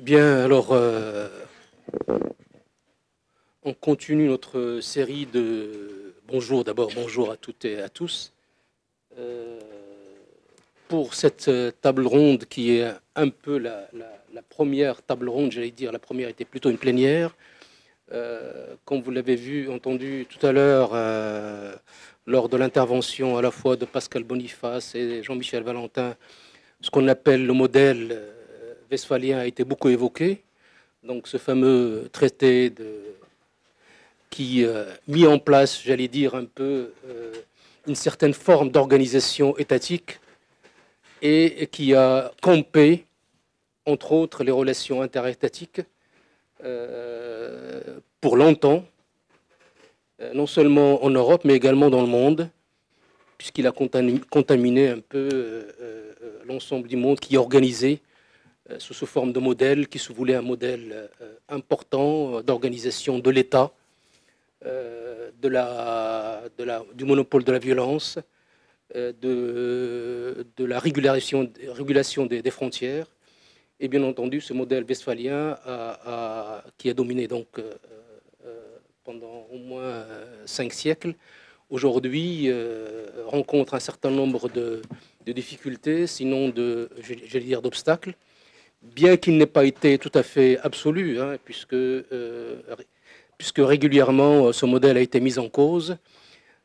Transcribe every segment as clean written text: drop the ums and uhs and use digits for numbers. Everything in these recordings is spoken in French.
Bien, alors, on continue notre série de... Bonjour d'abord, bonjour à toutes et à tous. Pour cette table ronde qui est un peu la première table ronde, j'allais dire, la première était plutôt une plénière. Comme vous l'avez vu, entendu tout à l'heure, lors de l'intervention à la fois de Pascal Boniface et Jean-Michel Valentin, ce qu'on appelle le modèle westphalien a été beaucoup évoqué. Donc ce fameux traité qui mis en place, j'allais dire, un peu une certaine forme d'organisation étatique et qui a campé, entre autres, les relations interétatiques pour longtemps, non seulement en Europe, mais également dans le monde, puisqu'il a contaminé un peu l'ensemble du monde qui est organisé sous forme de modèle, qui se voulait un modèle important d'organisation de l'État, du monopole de la violence, de la régulation des frontières. Et bien entendu, ce modèle westphalien qui a dominé donc pendant au moins 5 siècles, aujourd'hui rencontre un certain nombre de difficultés, sinon j'allais dire d'obstacles, bien qu'il n'ait pas été tout à fait absolu, hein, puisque régulièrement ce modèle a été mis en cause.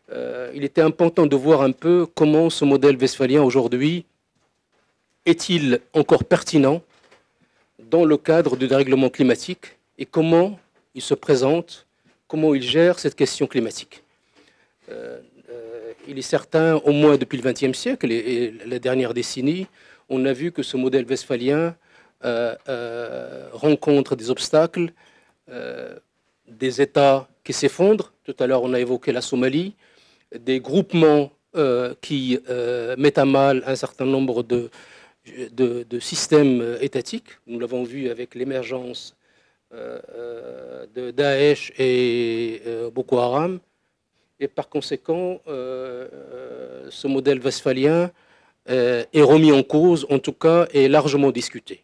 Il était important de voir un peu comment ce modèle westphalien aujourd'hui est-il encore pertinent dans le cadre du dérèglement climatique et comment il se présente, comment il gère cette question climatique. Il est certain, au moins depuis le XXe siècle et la dernière décennie, on a vu que ce modèle westphalien rencontre des obstacles, des États qui s'effondrent. Tout à l'heure, on a évoqué la Somalie, des groupements qui mettent à mal un certain nombre de systèmes étatiques. Nous l'avons vu avec l'émergence de Daesh et Boko Haram. Et par conséquent, ce modèle westphalien est remis en cause, en tout cas, est largement discuté.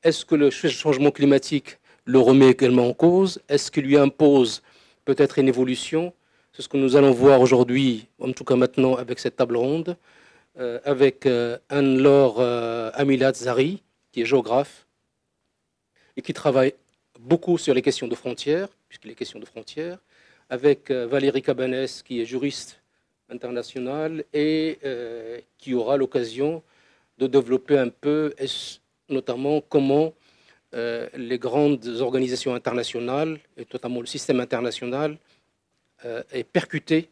Est-ce que le changement climatique le remet également en cause? Est-ce qu'il lui impose peut-être une évolution? C'est ce que nous allons voir aujourd'hui, en tout cas maintenant, avec cette table ronde, avec Anne-Laure Amilat-Zari, qui est géographe et qui travaille beaucoup sur les questions de frontières, puisqu'il est question de frontières, avec Valérie Cabanès, qui est juriste international et qui aura l'occasion de développer un peu, notamment comment les grandes organisations internationales, et notamment le système international, est percuté,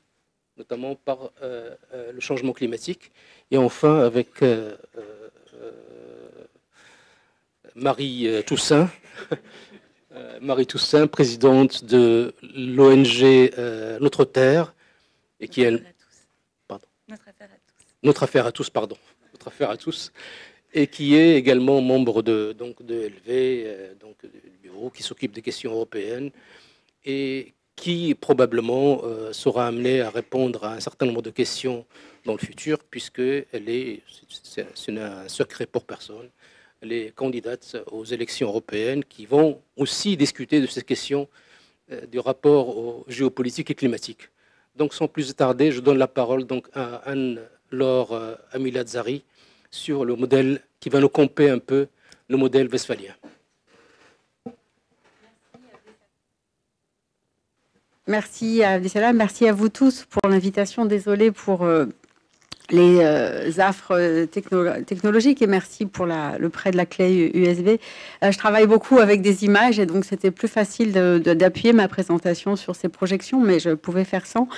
notamment par le changement climatique. Et enfin, avec Marie Toussaint, présidente de l'ONG Notre Terre, et qui est Notre Affaire à tous, et qui est également membre de LV, du bureau qui s'occupe des questions européennes, et qui probablement sera amenée à répondre à un certain nombre de questions dans le futur, puisque ce n'est un secret pour personne, elle est candidate aux élections européennes qui vont aussi discuter de ces questions du rapport aux géopolitiques et climatiques. Donc sans plus tarder, je donne la parole donc à Anne-Laure Amilat-Zari sur le modèle qui va nous camper un peu le modèle westphalien. Merci Abdessalam, merci à vous tous pour l'invitation. Désolée pour les affres technologiques et merci pour le prêt de la clé USB. Je travaille beaucoup avec des images et donc c'était plus facile d'appuyer ma présentation sur ces projections, mais je pouvais faire sans.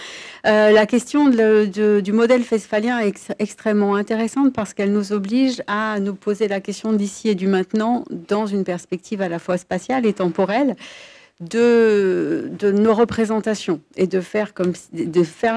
La question du modèle westphalien est extrêmement intéressante parce qu'elle nous oblige à nous poser la question d'ici et du maintenant dans une perspective à la fois spatiale et temporelle de nos représentations et de faire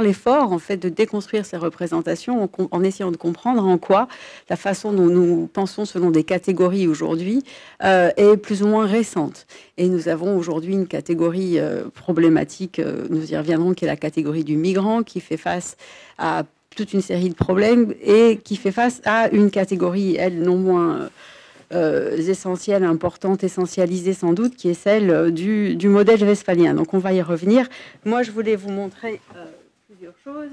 l'effort en fait de déconstruire ces représentations en essayant de comprendre en quoi la façon dont nous pensons selon des catégories aujourd'hui est plus ou moins récente. Et nous avons aujourd'hui une catégorie problématique, nous y reviendrons, qui est la catégorie du migrant, qui fait face à toute une série de problèmes et qui fait face à une catégorie, elle, non moins essentielles, importantes, essentialisées sans doute, qui est celle du modèle westphalien. Donc on va y revenir. Moi, je voulais vous montrer plusieurs choses.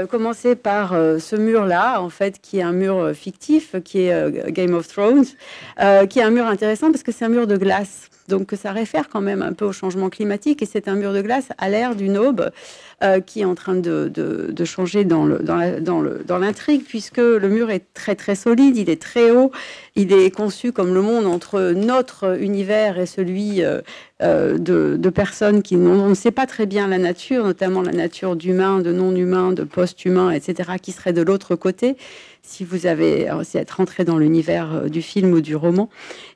Commencer par ce mur-là, en fait, qui est un mur fictif, qui est Game of Thrones, qui est un mur intéressant parce que c'est un mur de glace. Donc ça réfère quand même un peu au changement climatique, et c'est un mur de glace à l'ère d'une aube qui est en train de changer dans l'intrigue, puisque le mur est très très solide, il est très haut, il est conçu comme le monde entre notre univers et celui de personnes qui on ne sait pas très bien la nature, notamment la nature d'humains, de non-humains, de post-humains, etc., qui seraient de l'autre côté, si vous avez réussi à être rentré dans l'univers du film ou du roman.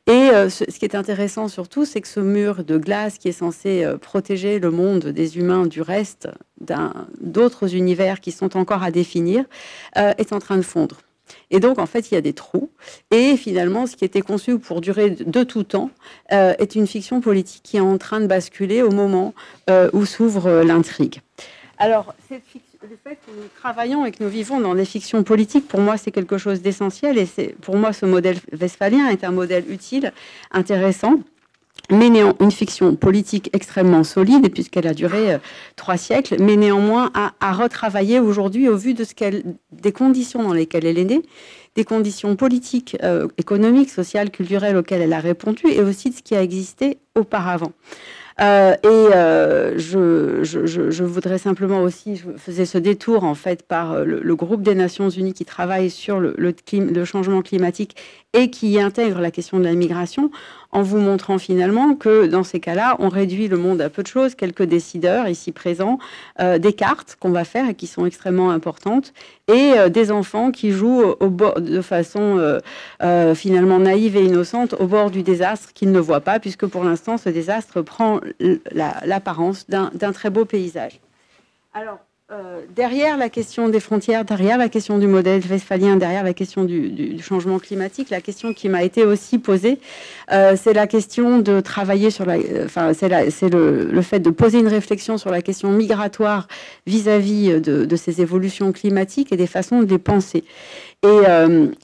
Et ce qui est intéressant surtout, c'est que ce mur de glace qui est censé protéger le monde des humains du reste d'autres univers qui sont encore à définir, est en train de fondre. Et donc, en fait, il y a des trous. Et finalement, ce qui était conçu pour durer de tout temps est une fiction politique qui est en train de basculer au moment où s'ouvre l'intrigue. Alors, cette fiction, le fait que nous travaillons et que nous vivons dans des fictions politiques, pour moi, c'est quelque chose d'essentiel. Et pour moi, ce modèle westphalien est un modèle utile, intéressant, mais une fiction politique extrêmement solide, puisqu'elle a duré 3 siècles, mais néanmoins à retravailler aujourd'hui au vu de des conditions dans lesquelles elle est née, des conditions politiques, économiques, sociales, culturelles auxquelles elle a répondu, et aussi de ce qui a existé auparavant. Je voudrais simplement aussi, je faisais ce détour en fait par le groupe des Nations Unies qui travaille sur le changement climatique et qui intègre la question de la migration, en vous montrant finalement que dans ces cas-là, on réduit le monde à peu de choses, quelques décideurs ici présents, des cartes qu'on va faire et qui sont extrêmement importantes, et des enfants qui jouent au bord, de façon finalement naïve et innocente au bord du désastre qu'ils ne voient pas, puisque pour l'instant, ce désastre prend l'apparence d'un très beau paysage. Alors, derrière la question des frontières, derrière la question du modèle westphalien, derrière la question du changement climatique, la question qui m'a été aussi posée, c'est la question de travailler sur c'est le fait de poser une réflexion sur la question migratoire vis-à-vis de ces évolutions climatiques et des façons de les penser. Et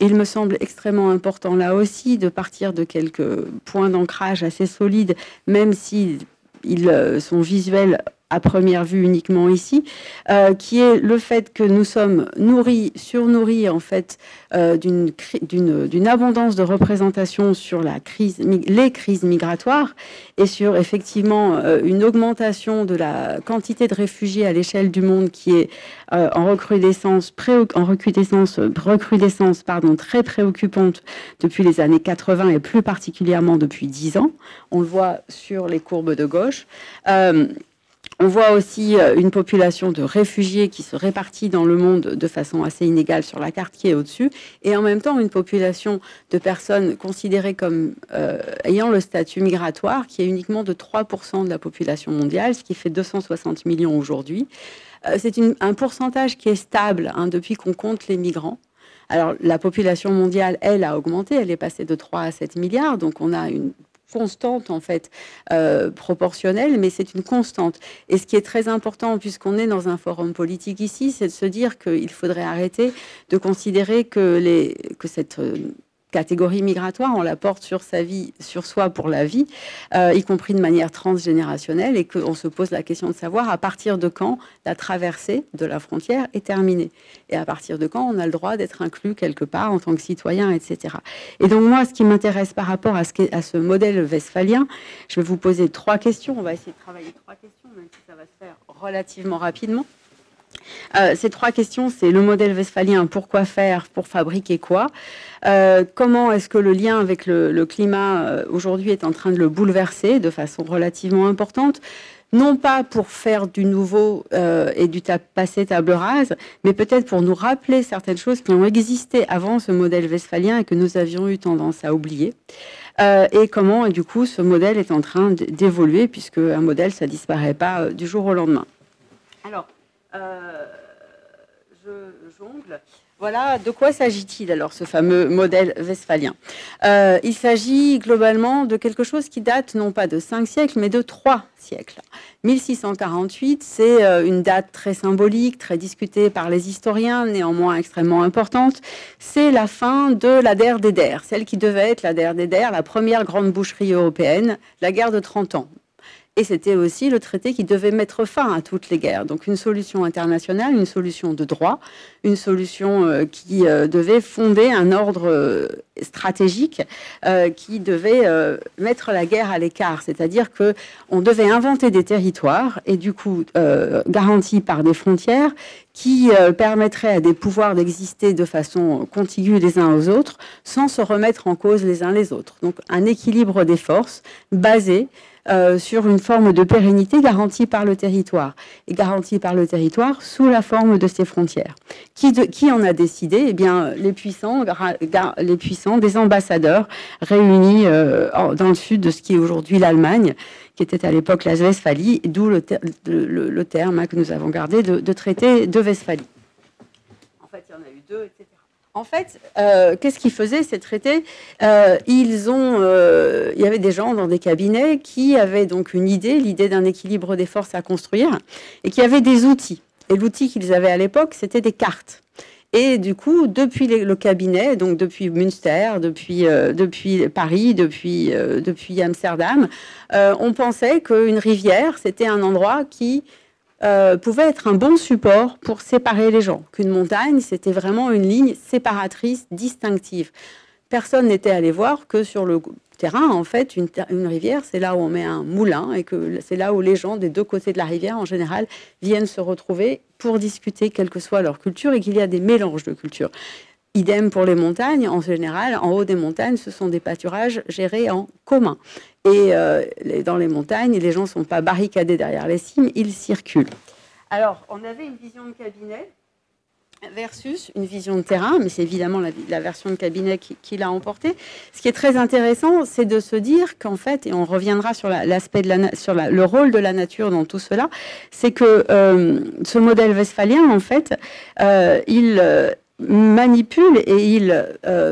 il me semble extrêmement important là aussi de partir de quelques points d'ancrage assez solides, même si ils sont visuels à première vue uniquement ici, qui est le fait que nous sommes surnourris en fait d'une abondance de représentation sur les crises migratoires et sur effectivement une augmentation de la quantité de réfugiés à l'échelle du monde qui est en recrudescence très préoccupante depuis les années 80 et plus particulièrement depuis 10 ans. On le voit sur les courbes de gauche. On voit aussi une population de réfugiés qui se répartit dans le monde de façon assez inégale sur la carte qui est au-dessus, et en même temps une population de personnes considérées comme ayant le statut migratoire qui est uniquement de 3% de la population mondiale, ce qui fait 260 millions aujourd'hui. C'est un pourcentage qui est stable depuis qu'on compte les migrants. Alors la population mondiale, elle, a augmenté, elle est passée de 3 à 7 milliards, donc on a une constante en fait proportionnelle, mais c'est une constante. Et ce qui est très important, puisqu'on est dans un forum politique ici, c'est de se dire qu'il faudrait arrêter de considérer que cette catégorie migratoire, on la porte sur soi pour la vie, y compris de manière transgénérationnelle, et qu'on se pose la question de savoir à partir de quand la traversée de la frontière est terminée, et à partir de quand on a le droit d'être inclus quelque part en tant que citoyen, etc. Et donc moi, ce qui m'intéresse par rapport à ce modèle westphalien, je vais vous poser 3 questions, on va essayer de travailler 3 questions, même si ça va se faire relativement rapidement. Ces 3 questions, c'est le modèle westphalien, pourquoi faire, pour fabriquer quoi, comment est-ce que le lien avec le climat aujourd'hui est en train de le bouleverser de façon relativement importante, non pas pour faire du nouveau et du passer table rase, mais peut-être pour nous rappeler certaines choses qui ont existé avant ce modèle westphalien et que nous avions eu tendance à oublier. Et comment, du coup, ce modèle est en train d'évoluer, puisque un modèle, ça disparaît pas du jour au lendemain. Alors, je jongle. Voilà, de quoi s'agit-il alors, ce fameux modèle westphalien? Il s'agit globalement de quelque chose qui date non pas de 5 siècles, mais de 3 siècles. 1648, c'est une date très symbolique, très discutée par les historiens, néanmoins extrêmement importante. C'est la fin de la guerre d'Eder, celle qui devait être la guerre d'Eder, la première grande boucherie européenne, la guerre de 30 ans. Et c'était aussi le traité qui devait mettre fin à toutes les guerres. Donc une solution internationale, une solution de droit, une solution qui devait fonder un ordre stratégique qui devait mettre la guerre à l'écart. C'est-à-dire qu'on devait inventer des territoires et du coup garantis par des frontières qui permettraient à des pouvoirs d'exister de façon contiguë les uns aux autres sans se remettre en cause les uns les autres. Donc un équilibre des forces basé sur une forme de pérennité garantie par le territoire, et garantie par le territoire sous la forme de ses frontières. Qui en a décidé? Eh bien, les puissants, des ambassadeurs réunis dans le sud de ce qui est aujourd'hui l'Allemagne, qui était à l'époque la Westphalie, d'où le terme que nous avons gardé de traité de Westphalie. En fait, il y en a eu 2, etc. En fait, qu'est-ce qu'ils faisaient, ces traités? Il y avait des gens dans des cabinets qui avaient donc l'idée d'un équilibre des forces à construire, et qui avaient des outils. Et l'outil qu'ils avaient à l'époque, c'était des cartes. Et du coup, depuis le cabinet, donc depuis Münster, depuis Paris, depuis Amsterdam, on pensait qu'une rivière, c'était un endroit qui pouvait être un bon support pour séparer les gens, qu'une montagne, c'était vraiment une ligne séparatrice, distinctive. Personne n'était allé voir que sur le terrain, en fait, une rivière, c'est là où on met un moulin et que c'est là où les gens des deux côtés de la rivière, en général, viennent se retrouver pour discuter, quelle que soit leur culture, et qu'il y a des mélanges de cultures. Idem pour les montagnes, en général, en haut des montagnes, ce sont des pâturages gérés en commun. Et dans les montagnes, les gens ne sont pas barricadés derrière les cimes, ils circulent. Alors, on avait une vision de cabinet versus une vision de terrain, mais c'est évidemment la version de cabinet qui l'a emporté. Ce qui est très intéressant, c'est de se dire qu'en fait, et on reviendra sur l'aspect le rôle de la nature dans tout cela, c'est que ce modèle westphalien, en fait, il manipule et il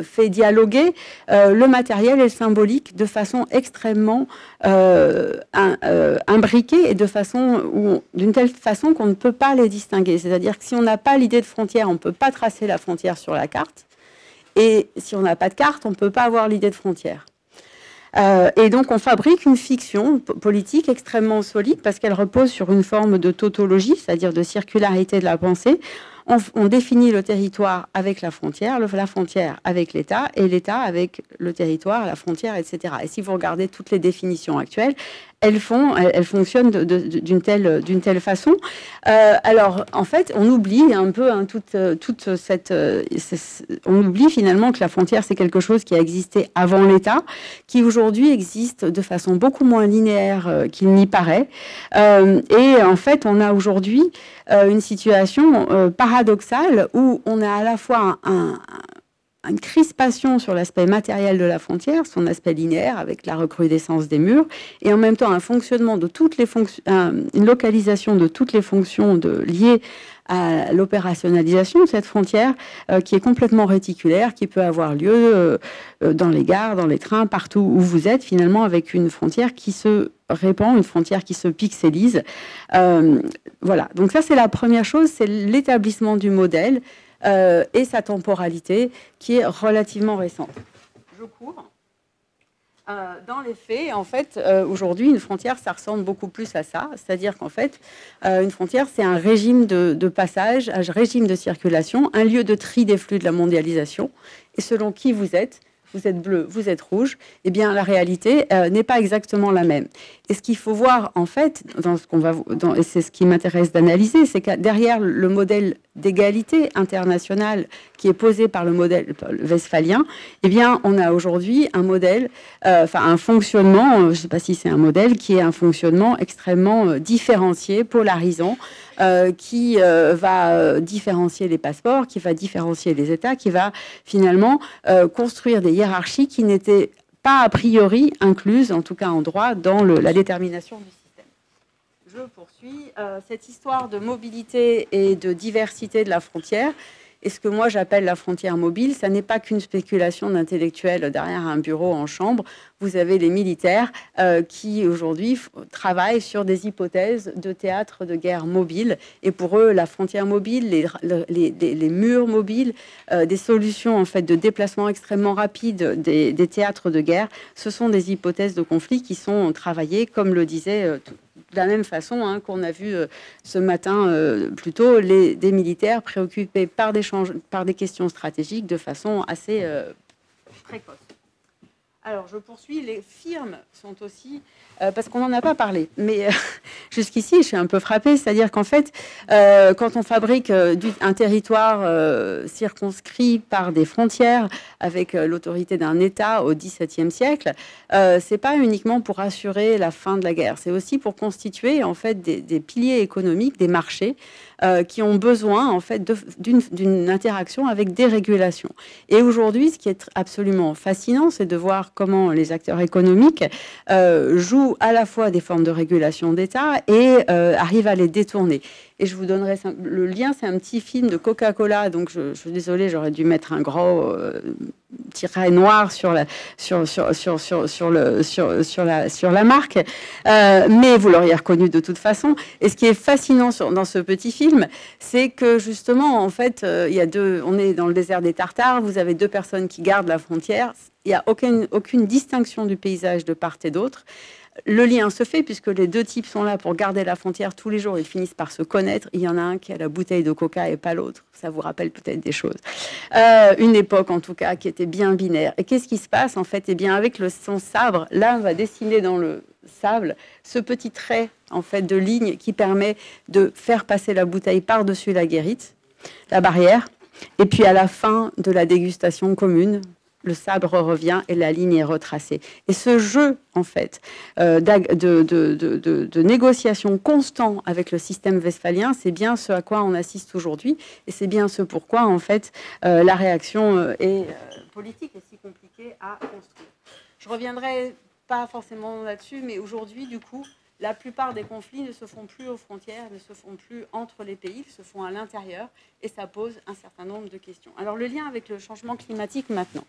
fait dialoguer le matériel et le symbolique de façon extrêmement imbriquée et d'une telle façon qu'on ne peut pas les distinguer. C'est-à-dire que si on n'a pas l'idée de frontière, on ne peut pas tracer la frontière sur la carte. Et si on n'a pas de carte, on ne peut pas avoir l'idée de frontière. Et donc on fabrique une fiction politique extrêmement solide parce qu'elle repose sur une forme de tautologie, c'est-à-dire de circularité de la pensée. On définit le territoire avec la frontière avec l'État, et l'État avec le territoire, la frontière, etc. Et si vous regardez toutes les définitions actuelles, elles fonctionnent d'une telle façon. Alors, en fait, on oublie un peu on oublie finalement que la frontière, c'est quelque chose qui a existé avant l'État, qui aujourd'hui existe de façon beaucoup moins linéaire qu'il n'y paraît. Et en fait, on a aujourd'hui une situation paradoxale où on a à la fois une crispation sur l'aspect matériel de la frontière, son aspect linéaire avec la recrudescence des murs, et en même temps un fonctionnement de toutes les fonctions, une localisation de toutes les fonctions liées à l'opérationnalisation de cette frontière qui est complètement réticulaire, qui peut avoir lieu dans les gares, dans les trains, partout où vous êtes, finalement, avec une frontière qui se répand, une frontière qui se pixelise. Voilà, donc ça c'est la première chose, c'est l'établissement du modèle et sa temporalité qui est relativement récente. Je cours. Dans les faits, en fait, aujourd'hui, une frontière, ça ressemble beaucoup plus à ça. C'est-à-dire qu'en fait, une frontière, c'est un régime de passage, un régime de circulation, un lieu de tri des flux de la mondialisation. Et selon qui vous êtes bleu, vous êtes rouge, eh bien, la réalité n'est pas exactement la même. Et ce qu'il faut voir, en fait, et c'est ce qui m'intéresse d'analyser, c'est que derrière le modèle d'égalité internationale qui est posé par le modèle westphalien, eh bien, on a aujourd'hui un modèle, un fonctionnement, je ne sais pas si c'est un modèle, qui est un fonctionnement extrêmement différencié, polarisant, qui va différencier les passeports, qui va différencier les États, qui va finalement construire des hiérarchies qui n'étaient pas a priori incluses, en tout cas en droit, dans la détermination du système. Je poursuis. Cette histoire de mobilité et de diversité de la frontière, Et ce que moi j'appelle la frontière mobile, ça n'est pas qu'une spéculation d'intellectuels derrière un bureau en chambre. Vous avez les militaires qui aujourd'hui travaillent sur des hypothèses de théâtre de guerre mobile. Et pour eux, la frontière mobile, les murs mobiles, des solutions en fait de déplacement extrêmement rapide des théâtres de guerre, ce sont des hypothèses de conflit qui sont travaillées, comme le disait de la même façon qu'on a vu ce matin plutôt des militaires préoccupés par des questions stratégiques de façon assez précoce. Alors, je poursuis. Les firmes sont aussi... parce qu'on n'en a pas parlé. Mais jusqu'ici, je suis un peu frappée. C'est-à-dire qu'en fait, quand on fabrique un territoire circonscrit par des frontières avec l'autorité d'un État au XVIIe siècle, c'est pas uniquement pour assurer la fin de la guerre. C'est aussi pour constituer en fait des piliers économiques, des marchés qui ont besoin en fait d'une interaction avec des régulations. Et aujourd'hui, ce qui est absolument fascinant, c'est de voir comment les acteurs économiques jouent à la fois des formes de régulation d'État et arrivent à les détourner. Et je vous donnerai le lien, c'est un petit film de Coca-Cola, donc je suis désolée, j'aurais dû mettre un gros tiret noir sur la marque, mais vous l'auriez reconnu de toute façon. Et ce qui est fascinant dans ce petit film, c'est que justement, en fait, on est dans le désert des Tartares, vous avez deux personnes qui gardent la frontière, il n'y a aucune distinction du paysage de part et d'autre. Le lien se fait puisque les deux types sont là pour garder la frontière tous les jours. Ils finissent par se connaître. Il y en a un qui a la bouteille de coca et pas l'autre. Ça vous rappelle peut-être des choses. Une époque, en tout cas, qui était bien binaire. Et qu'est-ce qui se passe, en fait? Eh bien, avec son sabre, l'un va dessiner dans le sable ce petit trait, en fait, de ligne qui permet de faire passer la bouteille par-dessus la guérite, la barrière. Et puis, à la fin de la dégustation commune, le sabre revient et la ligne est retracée. Et ce jeu, en fait, de négociation constant avec le système westphalien, c'est bien ce à quoi on assiste aujourd'hui. Et c'est bien ce pourquoi, en fait, la réaction est politique et si compliquée à construire. Je reviendrai pas forcément là-dessus, mais aujourd'hui, du coup, la plupart des conflits ne se font plus aux frontières, ne se font plus entre les pays, se font à l'intérieur, et ça pose un certain nombre de questions. Alors, le lien avec le changement climatique maintenant.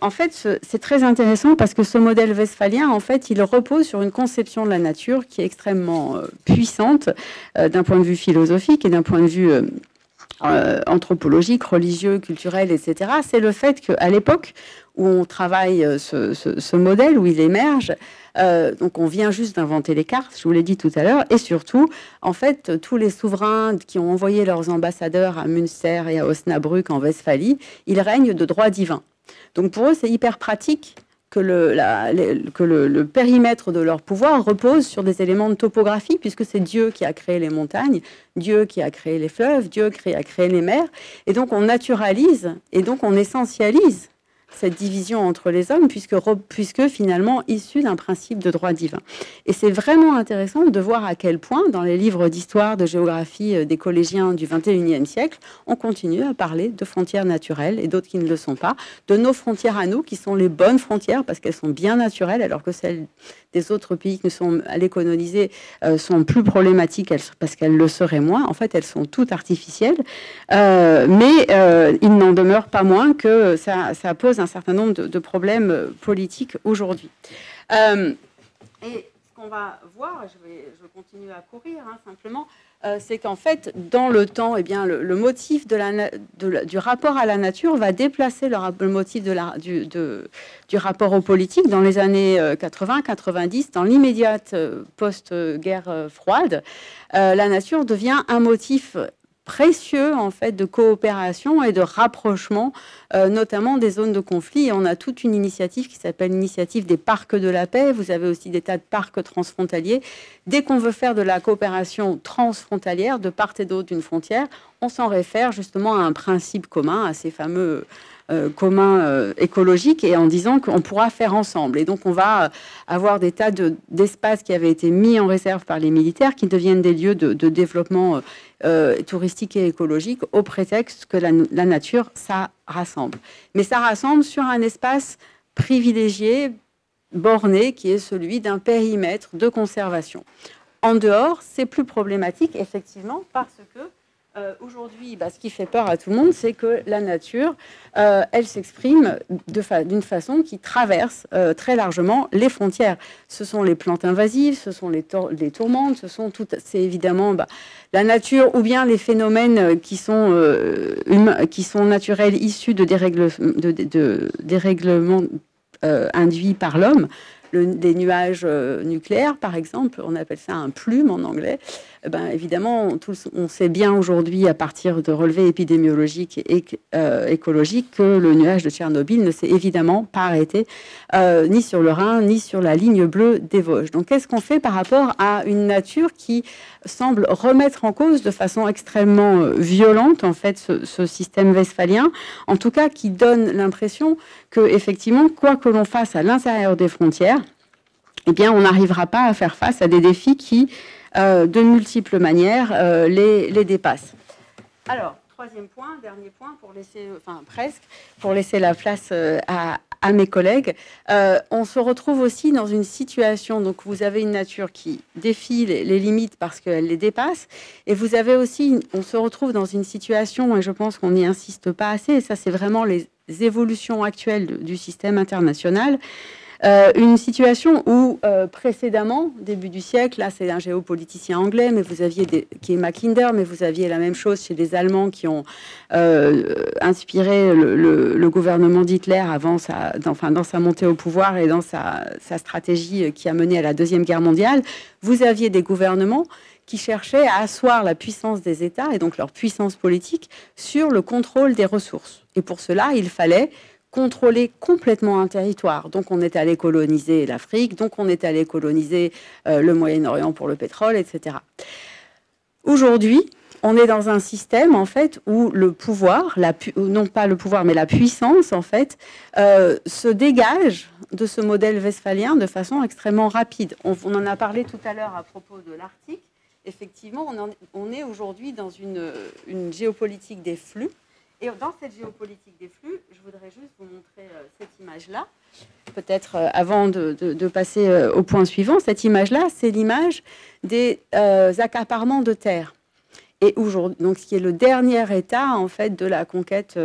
En fait, c'est très intéressant parce que ce modèle westphalien, en fait, il repose sur une conception de la nature qui est extrêmement puissante d'un point de vue philosophique et d'un point de vue anthropologique, religieux, culturel, etc. C'est le fait qu'à l'époque où on travaille ce modèle, où il émerge, donc on vient juste d'inventer les cartes, je vous l'ai dit tout à l'heure, et surtout, en fait, tous les souverains qui ont envoyé leurs ambassadeurs à Münster et à Osnabrück en Westphalie, ils règnent de droit divin. Donc pour eux, c'est hyper pratique que le périmètre de leur pouvoir repose sur des éléments de topographie, puisque c'est Dieu qui a créé les montagnes, Dieu qui a créé les fleuves, Dieu qui a créé les mers, et donc on naturalise, et donc on essentialise cette division entre les hommes, puisque finalement issu d'un principe de droit divin. Et c'est vraiment intéressant de voir à quel point, dans les livres d'histoire, de géographie des collégiens du XXIe siècle, on continue à parler de frontières naturelles et d'autres qui ne le sont pas, de nos frontières à nous, qui sont les bonnes frontières, parce qu'elles sont bien naturelles, alors que celles des autres pays qui sont allés coloniser sont plus problématiques parce qu'elles le seraient moins. En fait, elles sont toutes artificielles, mais il n'en demeure pas moins que ça pose un certain nombre de problèmes politiques aujourd'hui. Et ce qu'on va voir, je continue à courir simplement, c'est qu'en fait, dans le temps, eh bien, le motif du rapport à la nature va déplacer le motif du rapport aux politiques dans les années 80-90, dans l'immédiate post-guerre froide. La nature devient un motif précieux en fait de coopération et de rapprochement, notamment des zones de conflit. Et on a toute une initiative qui s'appelle l'initiative des parcs de la paix. Vous avez aussi des tas de parcs transfrontaliers. Dès qu'on veut faire de la coopération transfrontalière de part et d'autre d'une frontière, on s'en réfère justement à un principe commun, à ces fameux commun écologique, et en disant qu'on pourra faire ensemble. Et donc on va avoir des tas d'espaces qui avaient été mis en réserve par les militaires qui deviennent des lieux de développement touristique et écologique au prétexte que la nature, ça rassemble. Mais ça rassemble sur un espace privilégié, borné, qui est celui d'un périmètre de conservation. En dehors, c'est plus problématique, effectivement, parce que Aujourd'hui, ce qui fait peur à tout le monde, c'est que la nature, elle s'exprime d'une façon qui traverse très largement les frontières. Ce sont les plantes invasives, ce sont les tourmentes, c'est évidemment la nature ou bien les phénomènes qui sont naturels, issus de dérèglements induits par l'homme. Des nuages nucléaires, par exemple, on appelle ça un plume en anglais. Évidemment, on sait bien aujourd'hui, à partir de relevés épidémiologiques et écologiques, que le nuage de Tchernobyl ne s'est évidemment pas arrêté ni sur le Rhin, ni sur la ligne bleue des Vosges. Donc, qu'est-ce qu'on fait par rapport à une nature qui semble remettre en cause de façon extrêmement violente, en fait, ce système westphalien, en tout cas qui donne l'impression que, effectivement, quoi que l'on fasse à l'intérieur des frontières, eh bien, on n'arrivera pas à faire face à des défis qui, de multiples manières, les dépassent. Alors, troisième point, dernier point, pour laisser la place à mes collègues. On se retrouve aussi dans une situation, donc vous avez une nature qui défie les limites parce qu'elle les dépasse, et vous avez aussi, on se retrouve dans une situation, et je pense qu'on n'y insiste pas assez, et ça c'est vraiment les évolutions actuelles du système international, une situation où précédemment, début du siècle, là c'est un géopoliticien anglais, mais vous aviez qui est Mackinder, mais vous aviez la même chose chez les Allemands qui ont inspiré le gouvernement d'Hitler dans sa montée au pouvoir et dans sa stratégie qui a mené à la Deuxième Guerre mondiale. Vous aviez des gouvernements qui cherchaient à asseoir la puissance des États et donc leur puissance politique sur le contrôle des ressources. Et pour cela, il fallait contrôler complètement un territoire. Donc on est allé coloniser l'Afrique, donc on est allé coloniser le Moyen-Orient pour le pétrole, etc. Aujourd'hui, on est dans un système en fait où le pouvoir, non pas le pouvoir, mais la puissance en fait, se dégage de ce modèle westphalien de façon extrêmement rapide. On en a parlé tout à l'heure à propos de l'Arctique. Effectivement, on est aujourd'hui dans une géopolitique des flux. Et dans cette géopolitique des flux, je voudrais juste vous montrer cette image-là, peut-être avant de passer au point suivant. Cette image-là, c'est l'image des accaparements de terres. Et aujourd'hui, donc, ce qui est le dernier état en fait de la conquête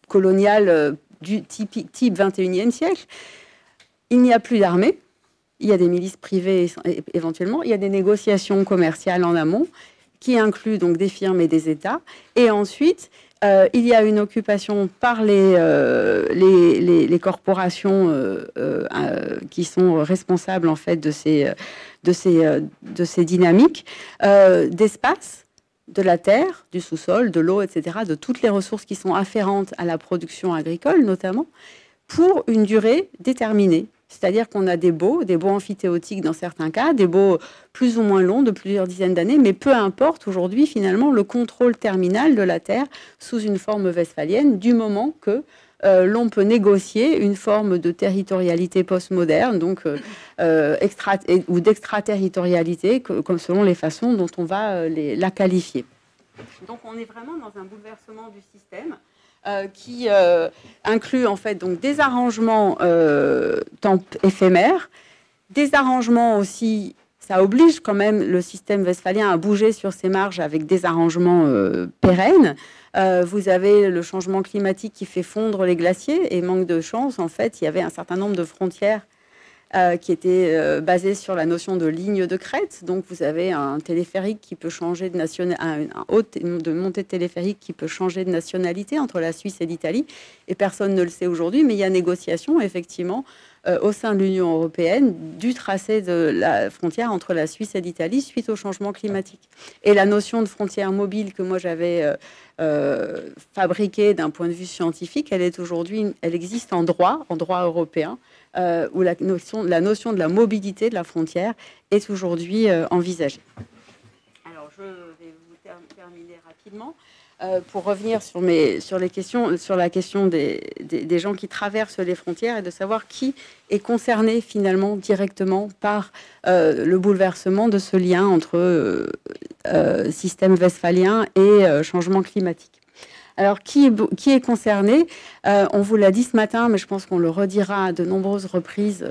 coloniale du type 21e siècle. Il n'y a plus d'armée. Il y a des milices privées éventuellement. Il y a des négociations commerciales en amont, qui inclut donc des firmes et des États. Et ensuite, il y a une occupation par les corporations qui sont responsables en fait de ces dynamiques d'espace, de la terre, du sous-sol, de l'eau, etc., de toutes les ressources qui sont afférentes à la production agricole notamment, pour une durée déterminée. C'est-à-dire qu'on a des baux amphithéotiques dans certains cas, des baux plus ou moins longs de plusieurs dizaines d'années, mais peu importe aujourd'hui finalement le contrôle terminal de la terre sous une forme westphalienne du moment que l'on peut négocier une forme de territorialité postmoderne, donc ou d'extraterritorialité, comme selon les façons dont on va la qualifier. Donc on est vraiment dans un bouleversement du système. Qui inclut en fait donc des arrangements éphémères, des arrangements aussi, ça oblige quand même le système westphalien à bouger sur ses marges avec des arrangements pérennes. Vous avez le changement climatique qui fait fondre les glaciers et manque de chance, en fait, il y avait un certain nombre de frontières qui était basé sur la notion de ligne de crête. Donc, vous avez un téléphérique qui peut changer de de montée de téléphérique qui peut changer de nationalité entre la Suisse et l'Italie. Et personne ne le sait aujourd'hui, mais il y a négociation, effectivement, au sein de l'Union européenne du tracé de la frontière entre la Suisse et l'Italie suite au changement climatique. Et la notion de frontière mobile que moi j'avais fabriquée d'un point de vue scientifique, elle existe en droit européen, où la notion de la mobilité de la frontière est aujourd'hui envisagée. Alors, je vais vous terminer rapidement pour revenir sur la question des gens qui traversent les frontières et de savoir qui est concerné finalement directement par le bouleversement de ce lien entre système westphalien et changement climatique. Alors, qui est concerné? On vous l'a dit ce matin, mais je pense qu'on le redira à de nombreuses reprises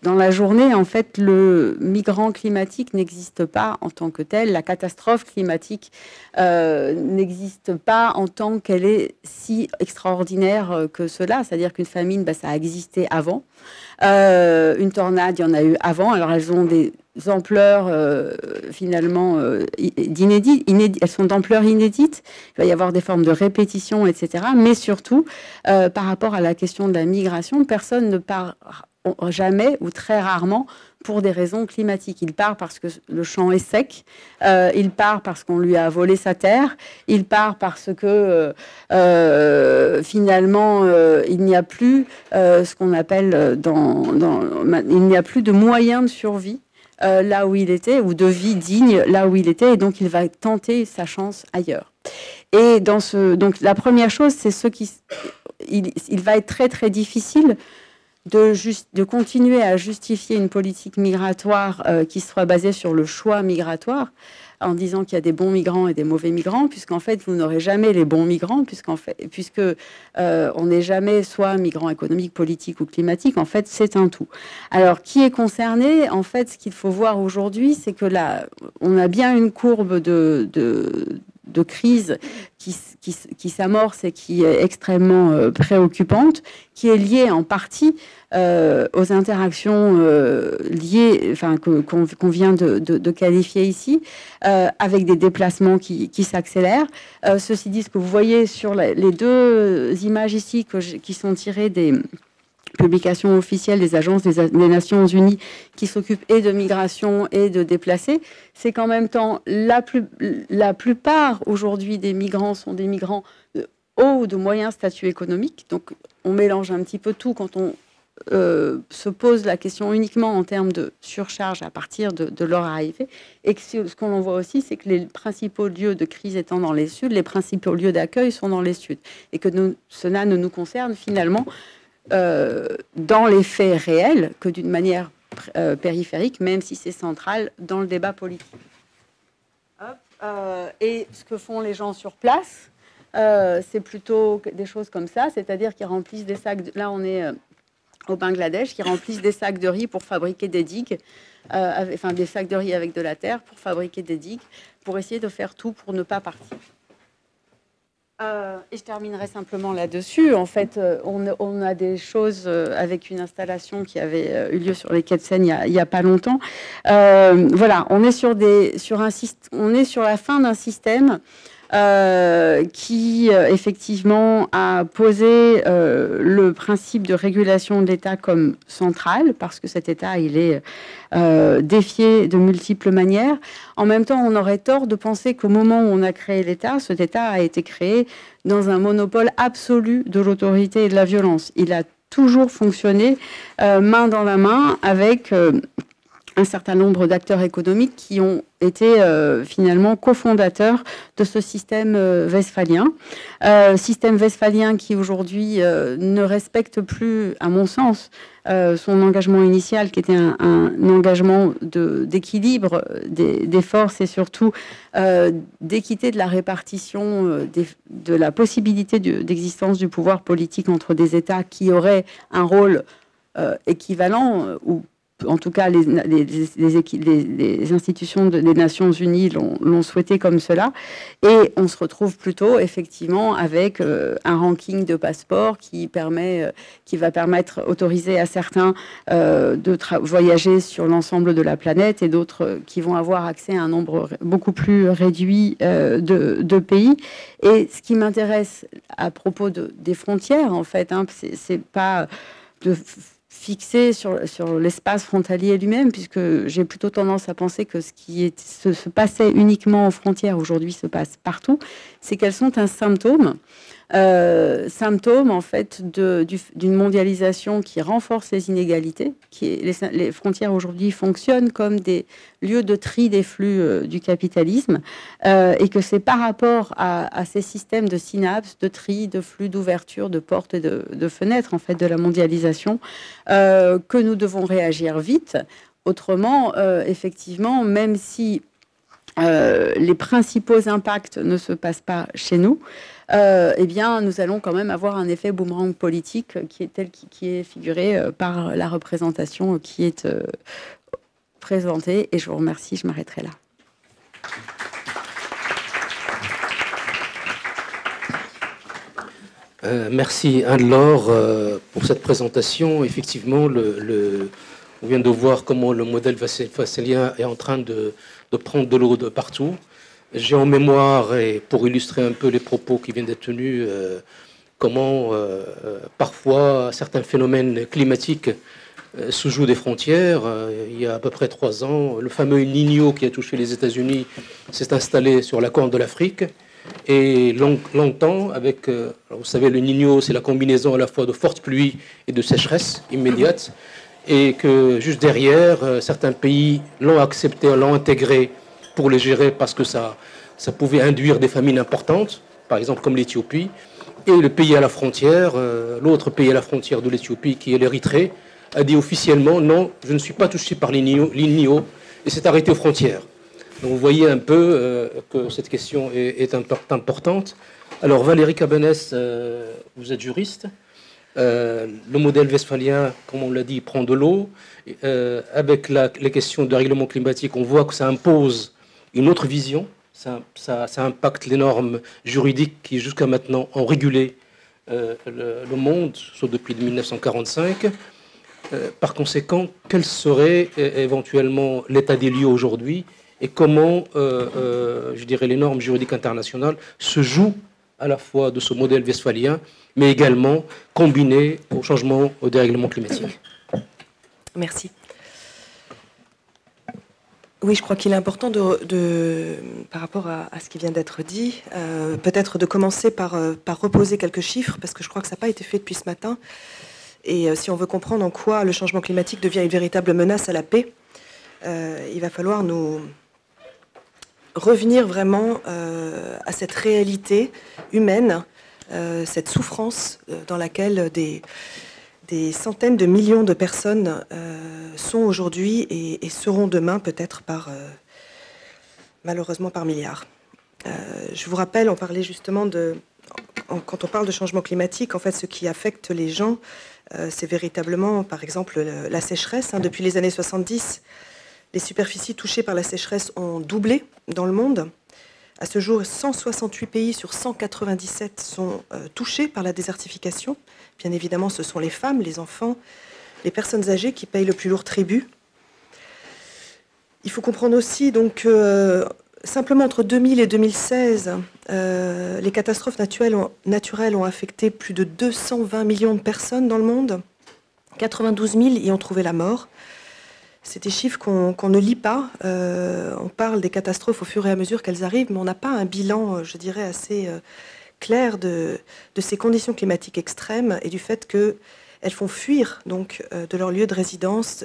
dans la journée. En fait, le migrant climatique n'existe pas en tant que tel. La catastrophe climatique n'existe pas en tant qu'elle est si extraordinaire que cela. C'est-à-dire qu'une famine, ça a existé avant. Une tornade, il y en a eu avant. Alors, elles ont des ampleurs finalement elles sont d'ampleur inédite. Il va y avoir des formes de répétition, etc. Mais surtout, par rapport à la question de la migration, personne ne part jamais ou très rarement pour des raisons climatiques. Il part parce que le champ est sec, il part parce qu'on lui a volé sa terre, il part parce que finalement il n'y a plus ce qu'on appelle il n'y a plus de moyens de survie là où il était, ou de vie digne là où il était, et donc il va tenter sa chance ailleurs. Et donc la première chose, c'est il va être très très difficile de continuer à justifier une politique migratoire qui soit basée sur le choix migratoire, en disant qu'il y a des bons migrants et des mauvais migrants, puisqu'en fait, vous n'aurez jamais les bons migrants, puisque on n'est jamais soit migrant économique, politique ou climatique. En fait, c'est un tout. Alors, qui est concerné? En fait, ce qu'il faut voir aujourd'hui, c'est que là, on a bien une courbe de crise qui s'amorce et qui est extrêmement préoccupante, qui est liée en partie aux interactions liées, qu'on vient de qualifier ici, avec des déplacements qui s'accélèrent. Ceci dit, ce que vous voyez sur les deux images ici, qui sont tirées des publications officielles des agences des Nations Unies qui s'occupent et de migration et de déplacés, c'est qu'en même temps, la plupart aujourd'hui des migrants sont des migrants de haut ou de moyen statut économique. Donc, on mélange un petit peu tout quand on se pose la question uniquement en termes de surcharge à partir de leur arrivée. Et que ce qu'on voit aussi, c'est que les principaux lieux de crise étant dans les Suds, les principaux lieux d'accueil sont dans les Suds. Et que cela ne nous concerne finalement dans les faits réels que d'une manière périphérique, même si c'est central dans le débat politique. Et ce que font les gens sur place, c'est plutôt des choses comme ça, c'est-à-dire qu'ils remplissent des sacs. Là, on est au Bangladesh, qui remplissent des sacs de riz pour fabriquer des digues, des sacs de riz avec de la terre pour fabriquer des digues, pour essayer de faire tout pour ne pas partir. Et je terminerai simplement là-dessus. En fait, on a des choses avec une installation qui avait eu lieu sur les quais de Seine il y a pas longtemps. Voilà, on est sur la fin d'un système qui effectivement a posé le principe de régulation de l'État comme central, parce que cet État, il est défié de multiples manières. En même temps, on aurait tort de penser qu'au moment où on a créé l'État, cet État a été créé dans un monopole absolu de l'autorité et de la violence. Il a toujours fonctionné main dans la main avec un certain nombre d'acteurs économiques qui ont été finalement cofondateurs de ce système westphalien. Système westphalien qui aujourd'hui ne respecte plus, à mon sens, son engagement initial, qui était un engagement d'équilibre des forces et surtout d'équité de la répartition de la possibilité d'existence du pouvoir politique entre des États qui auraient un rôle équivalent ou en tout cas, les institutions des Nations Unies l'ont souhaité comme cela. Et on se retrouve plutôt, effectivement, avec un ranking de passeports qui va permettre, autoriser à certains de voyager sur l'ensemble de la planète et d'autres qui vont avoir accès à un nombre beaucoup plus réduit de pays. Et ce qui m'intéresse à propos des frontières, en fait, c'est pas de fixé sur l'espace frontalier lui-même, puisque j'ai plutôt tendance à penser que ce qui se passait uniquement aux frontières aujourd'hui se passe partout, c'est qu'elles sont un symptôme en fait d'une mondialisation qui renforce les inégalités. Les frontières aujourd'hui fonctionnent comme des lieux de tri des flux du capitalisme, et que c'est par rapport à ces systèmes de synapses, de tri, de flux, d'ouverture, de portes et de fenêtres en fait de la mondialisation que nous devons réagir vite. Autrement, effectivement, même si les principaux impacts ne se passent pas chez nous, eh bien, nous allons quand même avoir un effet boomerang politique qui est tel qui est figuré par la représentation qui est présentée. Et je vous remercie, je m'arrêterai là. Merci Anne-Laure pour cette présentation. Effectivement, on vient de voir comment le modèle westphalien est en train de prendre de l'eau de partout. J'ai en mémoire, et pour illustrer un peu les propos qui viennent d'être tenus, comment parfois certains phénomènes climatiques se jouent des frontières. Il y a à peu près 3 ans, le fameux El Niño qui a touché les États-Unis s'est installé sur la corne de l'Afrique. Et longtemps, avec, vous savez, le Niño, c'est la combinaison à la fois de fortes pluies et de sécheresse immédiate, et que juste derrière, certains pays l'ont accepté, l'ont intégré pour les gérer parce que ça pouvait induire des famines importantes, par exemple comme l'Éthiopie, et le pays à la frontière, l'autre pays à la frontière de l'Éthiopie, qui est l'Érythrée, a dit officiellement non, je ne suis pas touché par l'El Niño, et s'est arrêté aux frontières. Donc vous voyez un peu que cette question est importante. Alors Valérie Cabanès, vous êtes juriste. Le modèle westphalien, comme on l'a dit, prend de l'eau. Avec les questions de règlement climatique, on voit que ça impose une autre vision. Ça impacte les normes juridiques qui jusqu'à maintenant ont régulé le monde, sauf depuis 1945. Par conséquent, quel serait éventuellement l'état des lieux aujourd'hui et comment, je dirais, les normes juridiques internationales se jouent à la fois de ce modèle westphalien, mais également combinées au changement, au dérèglement climatique. Merci. Oui, je crois qu'il est important par rapport à ce qui vient d'être dit, peut-être de commencer par reposer quelques chiffres, parce que je crois que ça n'a pas été fait depuis ce matin. Et si on veut comprendre en quoi le changement climatique devient une véritable menace à la paix, il va falloir nous revenir vraiment à cette réalité humaine, cette souffrance dans laquelle des centaines de millions de personnes sont aujourd'hui et seront demain peut-être malheureusement par milliards. Je vous rappelle, on parlait justement quand on parle de changement climatique, en fait ce qui affecte les gens, c'est véritablement par exemple la sécheresse. Depuis les années 70, les superficies touchées par la sécheresse ont doublé dans le monde. À ce jour, 168 pays sur 197 sont touchés par la désertification. Bien évidemment, ce sont les femmes, les enfants, les personnes âgées qui payent le plus lourd tribut. Il faut comprendre aussi donc, simplement entre 2000 et 2016, les catastrophes naturelles ont affecté plus de 220 millions de personnes dans le monde. 92 000 y ont trouvé la mort. C'est des chiffres qu'on ne lit pas. On parle des catastrophes au fur et à mesure qu'elles arrivent, mais on n'a pas un bilan, je dirais, assez clair de ces conditions climatiques extrêmes et du fait qu'elles font fuir donc, de leur lieu de résidence,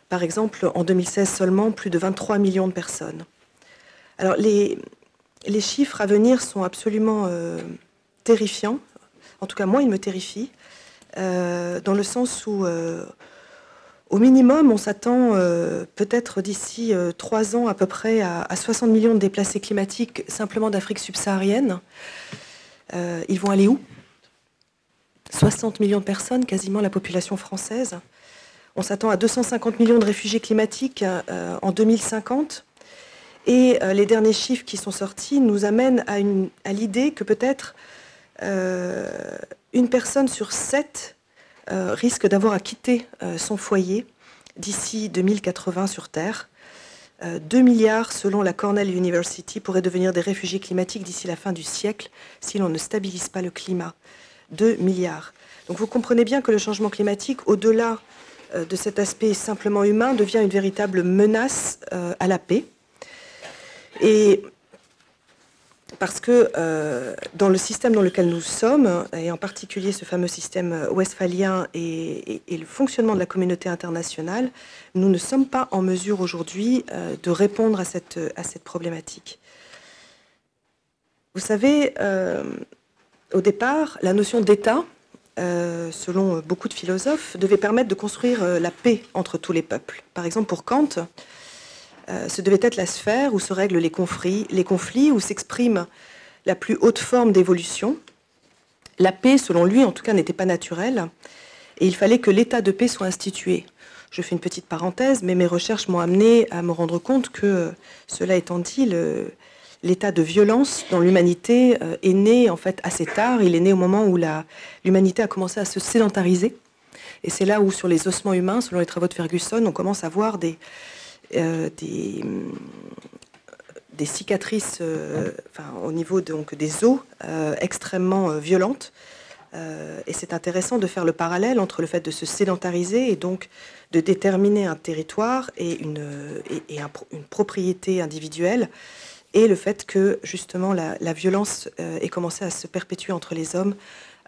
par exemple, en 2016 seulement, plus de 23 millions de personnes. Alors, les chiffres à venir sont absolument terrifiants. En tout cas, moi, ils me terrifient, dans le sens où... au minimum, on s'attend peut-être d'ici 3 ans à peu près à 60 millions de déplacés climatiques simplement d'Afrique subsaharienne. Ils vont aller où? 60 millions de personnes, quasiment la population française. On s'attend à 250 millions de réfugiés climatiques en 2050. Et les derniers chiffres qui sont sortis nous amènent à l'idée que peut-être une personne sur 7 risque d'avoir à quitter son foyer d'ici 2080 sur Terre. 2 milliards, selon la Cornell University, pourraient devenir des réfugiés climatiques d'ici la fin du siècle si l'on ne stabilise pas le climat. 2 milliards. Donc vous comprenez bien que le changement climatique, au-delà de cet aspect simplement humain, devient une véritable menace à la paix. Et parce que dans le système dans lequel nous sommes, et en particulier ce fameux système westphalien et le fonctionnement de la communauté internationale, nous ne sommes pas en mesure aujourd'hui de répondre à cette problématique. Vous savez, au départ, la notion d'État, selon beaucoup de philosophes, devait permettre de construire la paix entre tous les peuples. Par exemple, pour Kant, ce devait être la sphère où se règlent les conflits, où s'exprime la plus haute forme d'évolution. La paix, selon lui, en tout cas, n'était pas naturelle, et il fallait que l'état de paix soit institué. Je fais une petite parenthèse, mais mes recherches m'ont amené à me rendre compte que, cela étant dit, l'état de violence dans l'humanité est né en fait assez tard. Il est né au moment où l'humanité a commencé à se sédentariser. Et c'est là où, sur les ossements humains, selon les travaux de Ferguson, on commence à voir des cicatrices au niveau donc, des os extrêmement violentes. Et c'est intéressant de faire le parallèle entre le fait de se sédentariser et donc de déterminer un territoire et une propriété individuelle, et le fait que justement la violence ait commencé à se perpétuer entre les hommes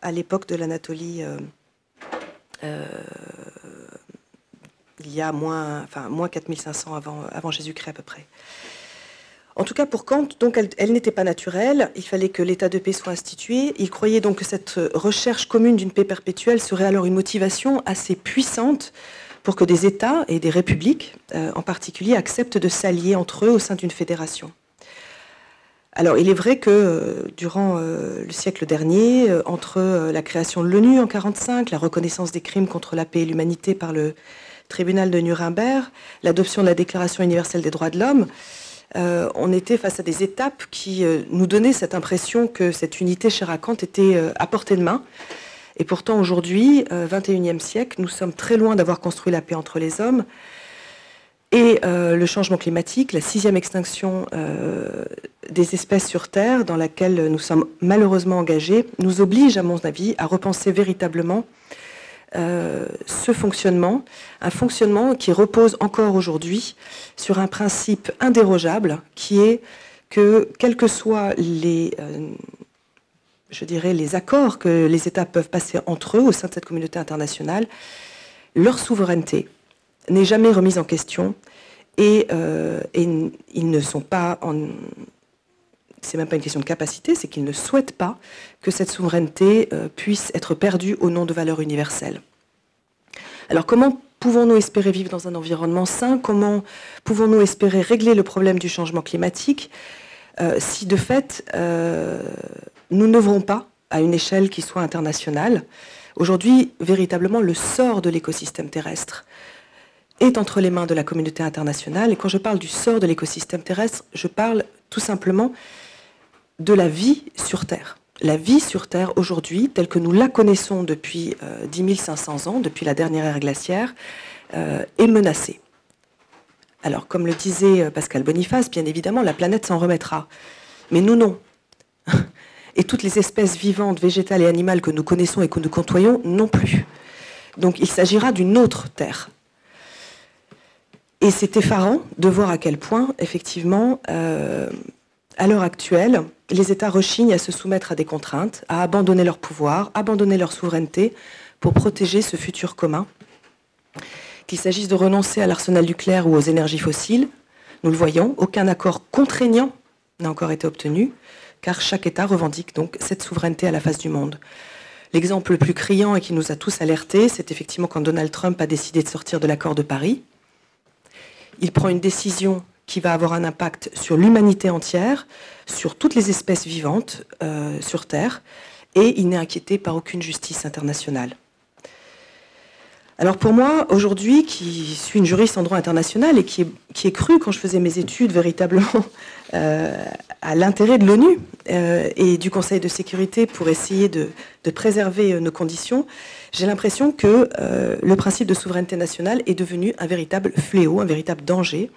à l'époque de l'Anatolie, il y a moins 4500 avant Jésus-Christ à peu près. En tout cas, pour Kant, donc, elle n'était pas naturelle, il fallait que l'état de paix soit institué. Il croyait donc que cette recherche commune d'une paix perpétuelle serait alors une motivation assez puissante pour que des États et des républiques, en particulier, acceptent de s'allier entre eux au sein d'une fédération. Alors, il est vrai que durant le siècle dernier, entre la création de l'ONU en 1945, la reconnaissance des crimes contre la paix et l'humanité par le tribunal de Nuremberg, l'adoption de la Déclaration universelle des droits de l'homme, on était face à des étapes qui nous donnaient cette impression que cette unité chère à Kant était à portée de main. Et pourtant, aujourd'hui, 21e siècle, nous sommes très loin d'avoir construit la paix entre les hommes. Et le changement climatique, la 6e extinction des espèces sur Terre, dans laquelle nous sommes malheureusement engagés, nous oblige, à mon avis, à repenser véritablement ce fonctionnement, un fonctionnement qui repose encore aujourd'hui sur un principe indérogeable, qui est que, quels que soient les accords que les États peuvent passer entre eux au sein de cette communauté internationale, leur souveraineté n'est jamais remise en question, et ils ne sont pas c'est même pas une question de capacité, c'est qu'ils ne souhaitent pas que cette souveraineté puisse être perdue au nom de valeurs universelles. Alors comment pouvons-nous espérer vivre dans un environnement sain? Comment pouvons-nous espérer régler le problème du changement climatique si de fait nous n'œuvrons pas à une échelle qui soit internationale? Aujourd'hui, véritablement, le sort de l'écosystème terrestre est entre les mains de la communauté internationale. Et quand je parle du sort de l'écosystème terrestre, je parle tout simplement de la vie sur Terre. La vie sur Terre, aujourd'hui, telle que nous la connaissons depuis 10 500 ans, depuis la dernière ère glaciaire, est menacée. Alors, comme le disait Pascal Boniface, bien évidemment, la planète s'en remettra. Mais nous, non. Et toutes les espèces vivantes, végétales et animales que nous connaissons et que nous côtoyons, non plus. Donc, il s'agira d'une autre Terre. Et c'est effarant de voir à quel point, effectivement, à l'heure actuelle, les États rechignent à se soumettre à des contraintes, à abandonner leur pouvoir, abandonner leur souveraineté pour protéger ce futur commun. Qu'il s'agisse de renoncer à l'arsenal nucléaire ou aux énergies fossiles, nous le voyons, aucun accord contraignant n'a encore été obtenu, car chaque État revendique donc cette souveraineté à la face du monde. L'exemple le plus criant et qui nous a tous alertés, c'est effectivement quand Donald Trump a décidé de sortir de l'accord de Paris. Il prend une décision qui va avoir un impact sur l'humanité entière, sur toutes les espèces vivantes sur Terre, et il n'est inquiété par aucune justice internationale. Alors pour moi, aujourd'hui, qui suis une juriste en droit international et qui ai cru, quand je faisais mes études, véritablement à l'intérêt de l'ONU et du Conseil de sécurité pour essayer de préserver nos conditions, j'ai l'impression que le principe de souveraineté nationale est devenu un véritable fléau, un véritable danger.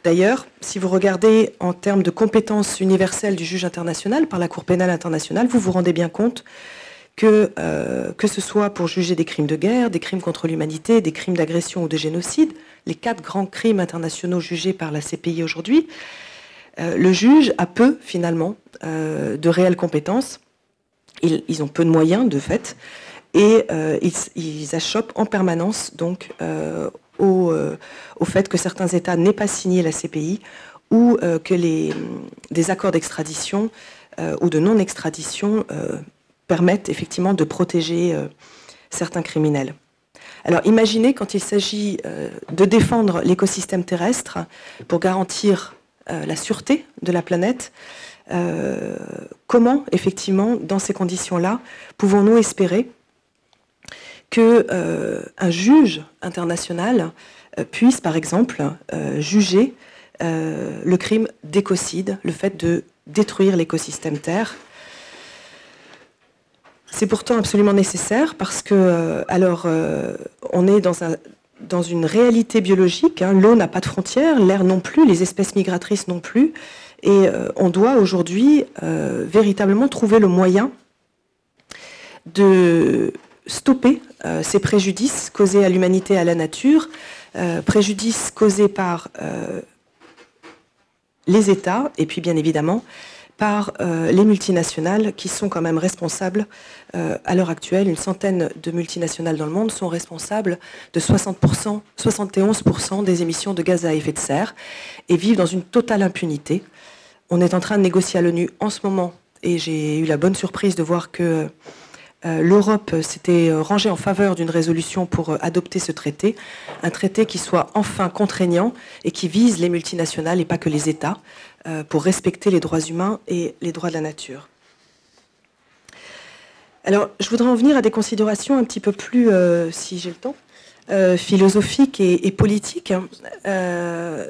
D'ailleurs, si vous regardez en termes de compétences universelles du juge international par la Cour pénale internationale, vous vous rendez bien compte que ce soit pour juger des crimes de guerre, des crimes contre l'humanité, des crimes d'agression ou de génocide, les 4 grands crimes internationaux jugés par la CPI aujourd'hui, le juge a peu, finalement, de réelles compétences. Ils ont peu de moyens, de fait, et ils achoppent en permanence donc, au fait que certains États n'aient pas signé la CPI ou que des accords d'extradition ou de non-extradition permettent effectivement de protéger certains criminels. Alors imaginez quand il s'agit de défendre l'écosystème terrestre pour garantir la sûreté de la planète, comment effectivement dans ces conditions-là pouvons-nous espérer qu'un juge international puisse par exemple juger le crime d'écocide, le fait de détruire l'écosystème Terre. C'est pourtant absolument nécessaire parce que, on est dans une réalité biologique. Hein, l'eau n'a pas de frontières, l'air non plus, les espèces migratrices non plus. Et on doit aujourd'hui véritablement trouver le moyen de stopper ces préjudices causés à l'humanité et à la nature, préjudices causés par les États et puis bien évidemment par les multinationales qui sont quand même responsables, à l'heure actuelle, une centaine de multinationales dans le monde sont responsables de 71% des émissions de gaz à effet de serre et vivent dans une totale impunité. On est en train de négocier à l'ONU en ce moment et j'ai eu la bonne surprise de voir que l'Europe s'était rangée en faveur d'une résolution pour adopter ce traité, un traité qui soit enfin contraignant et qui vise les multinationales et pas que les États, pour respecter les droits humains et les droits de la nature. Alors, je voudrais en venir à des considérations un petit peu plus, si j'ai le temps, philosophiques et politiques,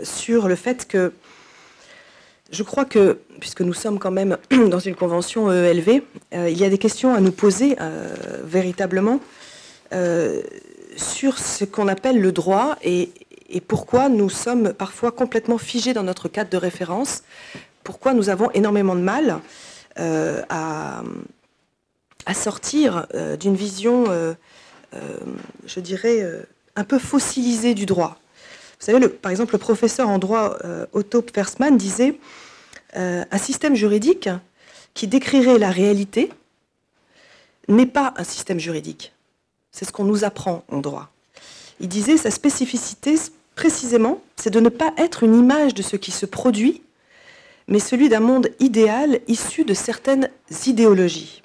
sur le fait que je crois que, puisque nous sommes quand même dans une convention EELV, il y a des questions à nous poser véritablement sur ce qu'on appelle le droit et pourquoi nous sommes parfois complètement figés dans notre cadre de référence, pourquoi nous avons énormément de mal à sortir d'une vision, je dirais, un peu fossilisée du droit. Vous savez, par exemple, le professeur en droit Otto Persman disait un système juridique qui décrirait la réalité n'est pas un système juridique. C'est ce qu'on nous apprend en droit. Il disait sa spécificité, précisément, c'est de ne pas être une image de ce qui se produit, mais celui d'un monde idéal issu de certaines idéologies.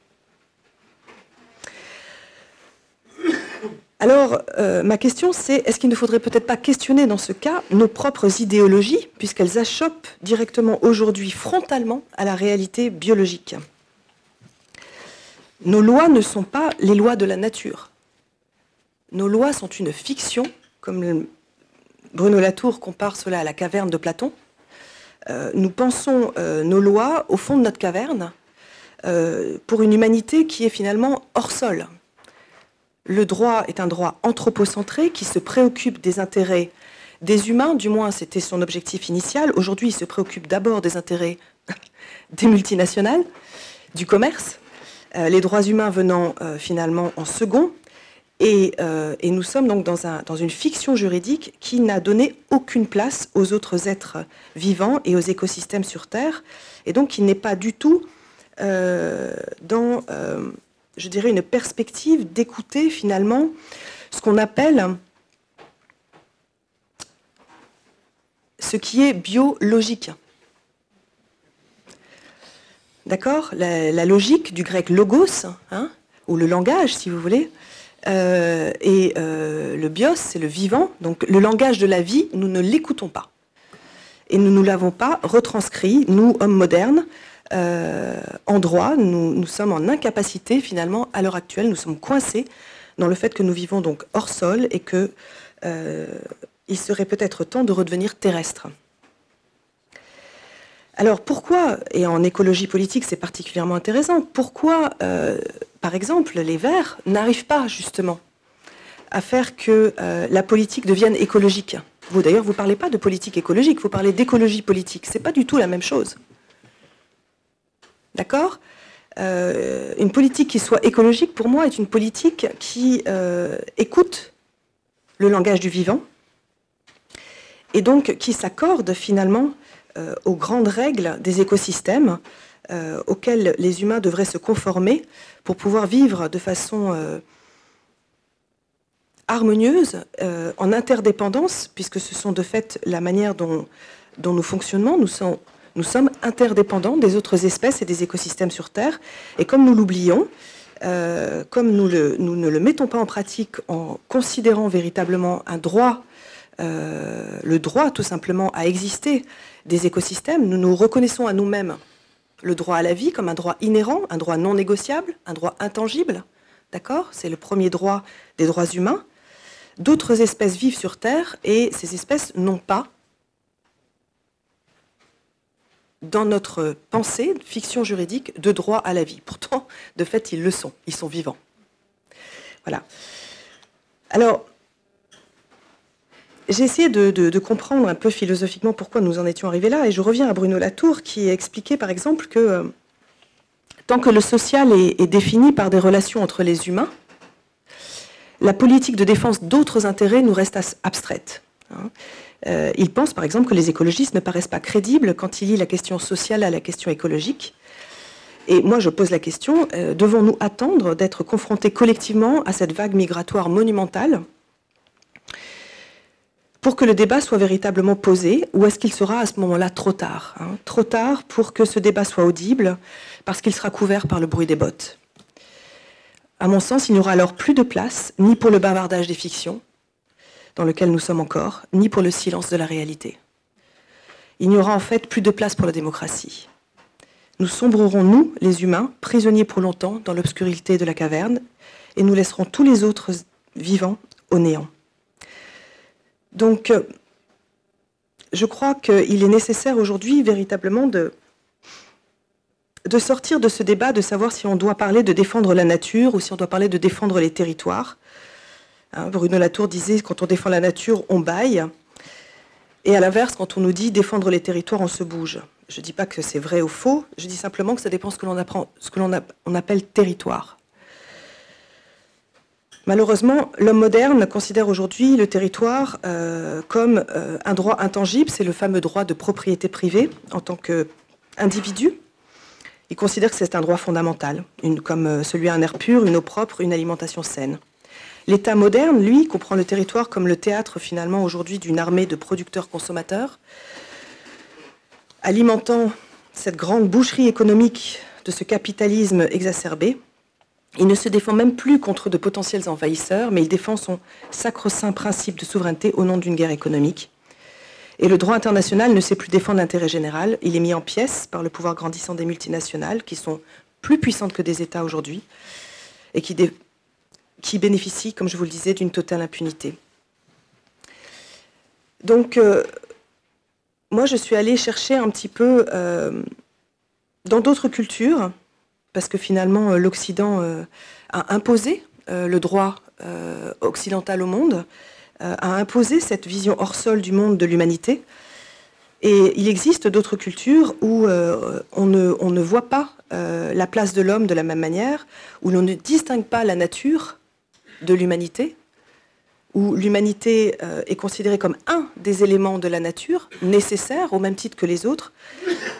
Alors, ma question, c'est est-ce qu'il ne faudrait peut-être pas questionner dans ce cas nos propres idéologies, puisqu'elles achoppent directement aujourd'hui, frontalement, à la réalité biologique. Nos lois ne sont pas les lois de la nature. Nos lois sont une fiction, comme Bruno Latour compare cela à la caverne de Platon. Nous pensons nos lois au fond de notre caverne pour une humanité qui est finalement hors sol. Le droit est un droit anthropocentré qui se préoccupe des intérêts des humains, du moins c'était son objectif initial. Aujourd'hui, il se préoccupe d'abord des intérêts des multinationales, du commerce, les droits humains venant finalement en second. Et nous sommes donc dans une fiction juridique qui n'a donné aucune place aux autres êtres vivants et aux écosystèmes sur Terre, et donc qui n'est pas du tout dans... je dirais, une perspective d'écouter finalement ce qu'on appelle ce qui est biologique. D'accord ? La logique du grec logos, hein, ou le langage, si vous voulez, et le bios, c'est le vivant. Donc le langage de la vie, nous ne l'écoutons pas. Et nous ne l'avons pas retranscrit, nous, hommes modernes, en droit, nous sommes en incapacité, finalement, à l'heure actuelle, nous sommes coincés dans le fait que nous vivons donc hors sol et que il serait peut-être temps de redevenir terrestre. Alors pourquoi, et en écologie politique c'est particulièrement intéressant, pourquoi, par exemple, les Verts n'arrivent pas justement à faire que la politique devienne écologique ? Vous d'ailleurs, vous ne parlez pas de politique écologique, vous parlez d'écologie politique. Ce n'est pas du tout la même chose. D'accord ? Une politique qui soit écologique, pour moi, est une politique qui écoute le langage du vivant et donc qui s'accorde finalement aux grandes règles des écosystèmes auxquelles les humains devraient se conformer pour pouvoir vivre de façon harmonieuse, en interdépendance, puisque ce sont de fait la manière dont nous fonctionnons. Nous sommes interdépendants des autres espèces et des écosystèmes sur Terre. Et comme nous l'oublions, comme nous ne le mettons pas en pratique en considérant véritablement un droit, le droit tout simplement à exister des écosystèmes, nous nous reconnaissons à nous-mêmes le droit à la vie comme un droit inhérent, un droit non négociable, un droit intangible, d'accord? C'est le premier droit des droits humains. D'autres espèces vivent sur Terre et ces espèces n'ont pas, dans notre pensée, fiction juridique, de droit à la vie. Pourtant, de fait, ils le sont. Ils sont vivants. Voilà. Alors, j'ai essayé de comprendre un peu philosophiquement pourquoi nous en étions arrivés là, et je reviens à Bruno Latour qui expliquait par exemple que tant que le social est défini par des relations entre les humains, la politique de défense d'autres intérêts nous reste abstraite. Il pense par exemple que les écologistes ne paraissent pas crédibles quand ils lient la question sociale à la question écologique. Et moi je pose la question, devons-nous attendre d'être confrontés collectivement à cette vague migratoire monumentale pour que le débat soit véritablement posé, ou est-ce qu'il sera à ce moment-là trop tard, trop tard pour que ce débat soit audible, parce qu'il sera couvert par le bruit des bottes. À mon sens, il n'y aura alors plus de place, ni pour le bavardage des fictions, dans lequel nous sommes encore, ni pour le silence de la réalité. Il n'y aura en fait plus de place pour la démocratie. Nous sombrerons, nous, les humains, prisonniers pour longtemps dans l'obscurité de la caverne, et nous laisserons tous les autres vivants au néant. Donc, je crois qu'il est nécessaire aujourd'hui véritablement de sortir de ce débat, de savoir si on doit parler de défendre la nature ou si on doit parler de défendre les territoires. Bruno Latour disait, quand on défend la nature, on bâille. Et à l'inverse, quand on nous dit défendre les territoires, on se bouge. Je ne dis pas que c'est vrai ou faux, je dis simplement que ça dépend ce que l'on appelle territoire. Malheureusement, l'homme moderne considère aujourd'hui le territoire comme un droit intangible, c'est le fameux droit de propriété privée en tant qu'individu. Il considère que c'est un droit fondamental, comme celui à un air pur, une eau propre, une alimentation saine. L'État moderne, lui, comprend le territoire comme le théâtre finalement aujourd'hui d'une armée de producteurs-consommateurs, alimentant cette grande boucherie économique de ce capitalisme exacerbé. Il ne se défend même plus contre de potentiels envahisseurs, mais il défend son sacro-saint principe de souveraineté au nom d'une guerre économique. Et le droit international ne sait plus défendre l'intérêt général. Il est mis en pièces par le pouvoir grandissant des multinationales, qui sont plus puissantes que des États aujourd'hui, et qui bénéficient, comme je vous le disais, d'une totale impunité. Donc, moi, je suis allée chercher un petit peu dans d'autres cultures, parce que finalement, l'Occident a imposé le droit occidental au monde, a imposé cette vision hors sol du monde de l'humanité. Et il existe d'autres cultures où on ne voit pas la place de l'homme de la même manière, où l'on ne distingue pas la nature de l'humanité, où l'humanité est considérée comme un des éléments de la nature, nécessaire au même titre que les autres,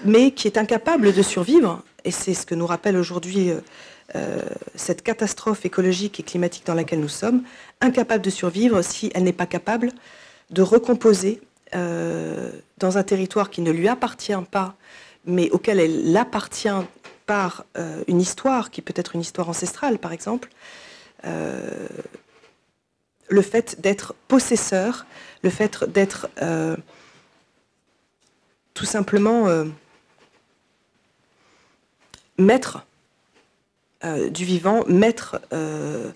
mais qui est incapable de survivre. Et c'est ce que nous rappelle aujourd'hui cette catastrophe écologique et climatique dans laquelle nous sommes, incapable de survivre si elle n'est pas capable de recomposer dans un territoire qui ne lui appartient pas, mais auquel elle appartient par une histoire, qui peut être une histoire ancestrale par exemple, le fait d'être possesseur, le fait d'être tout simplement maître du vivant, maître de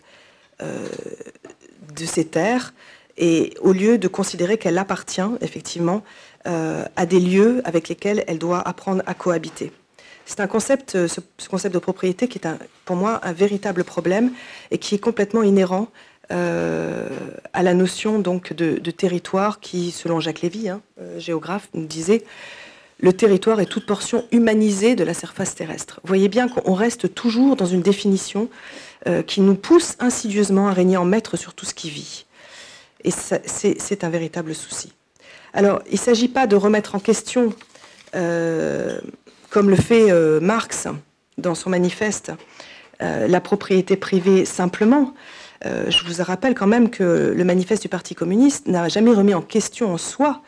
ces terres, et au lieu de considérer qu'elle appartient effectivement à des lieux avec lesquels elle doit apprendre à cohabiter. C'est un concept, ce concept de propriété qui est pour moi un véritable problème et qui est complètement inhérent à la notion donc de territoire qui, selon Jacques Lévy, géographe, nous disait le territoire est toute portion humanisée de la surface terrestre. Vous voyez bien qu'on reste toujours dans une définition qui nous pousse insidieusement à régner en maître sur tout ce qui vit. Et c'est un véritable souci. Alors, il ne s'agit pas de remettre en question, comme le fait Marx dans son manifeste, la propriété privée simplement. Je vous rappelle quand même que le manifeste du Parti communiste n'a jamais remis en question en soi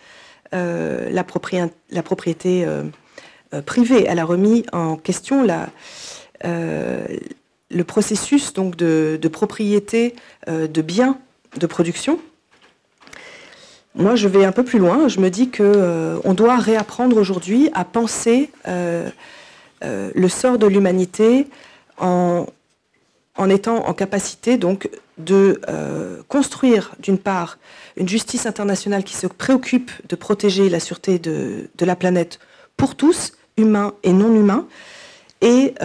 la propriété privée. Elle a remis en question le processus donc, de propriété de biens de production. Moi, je vais un peu plus loin. Je me dis qu'on doit réapprendre aujourd'hui à penser le sort de l'humanité en étant en capacité donc, de construire, d'une part, une justice internationale qui se préoccupe de protéger la sûreté de la planète pour tous, humains et non humains. Et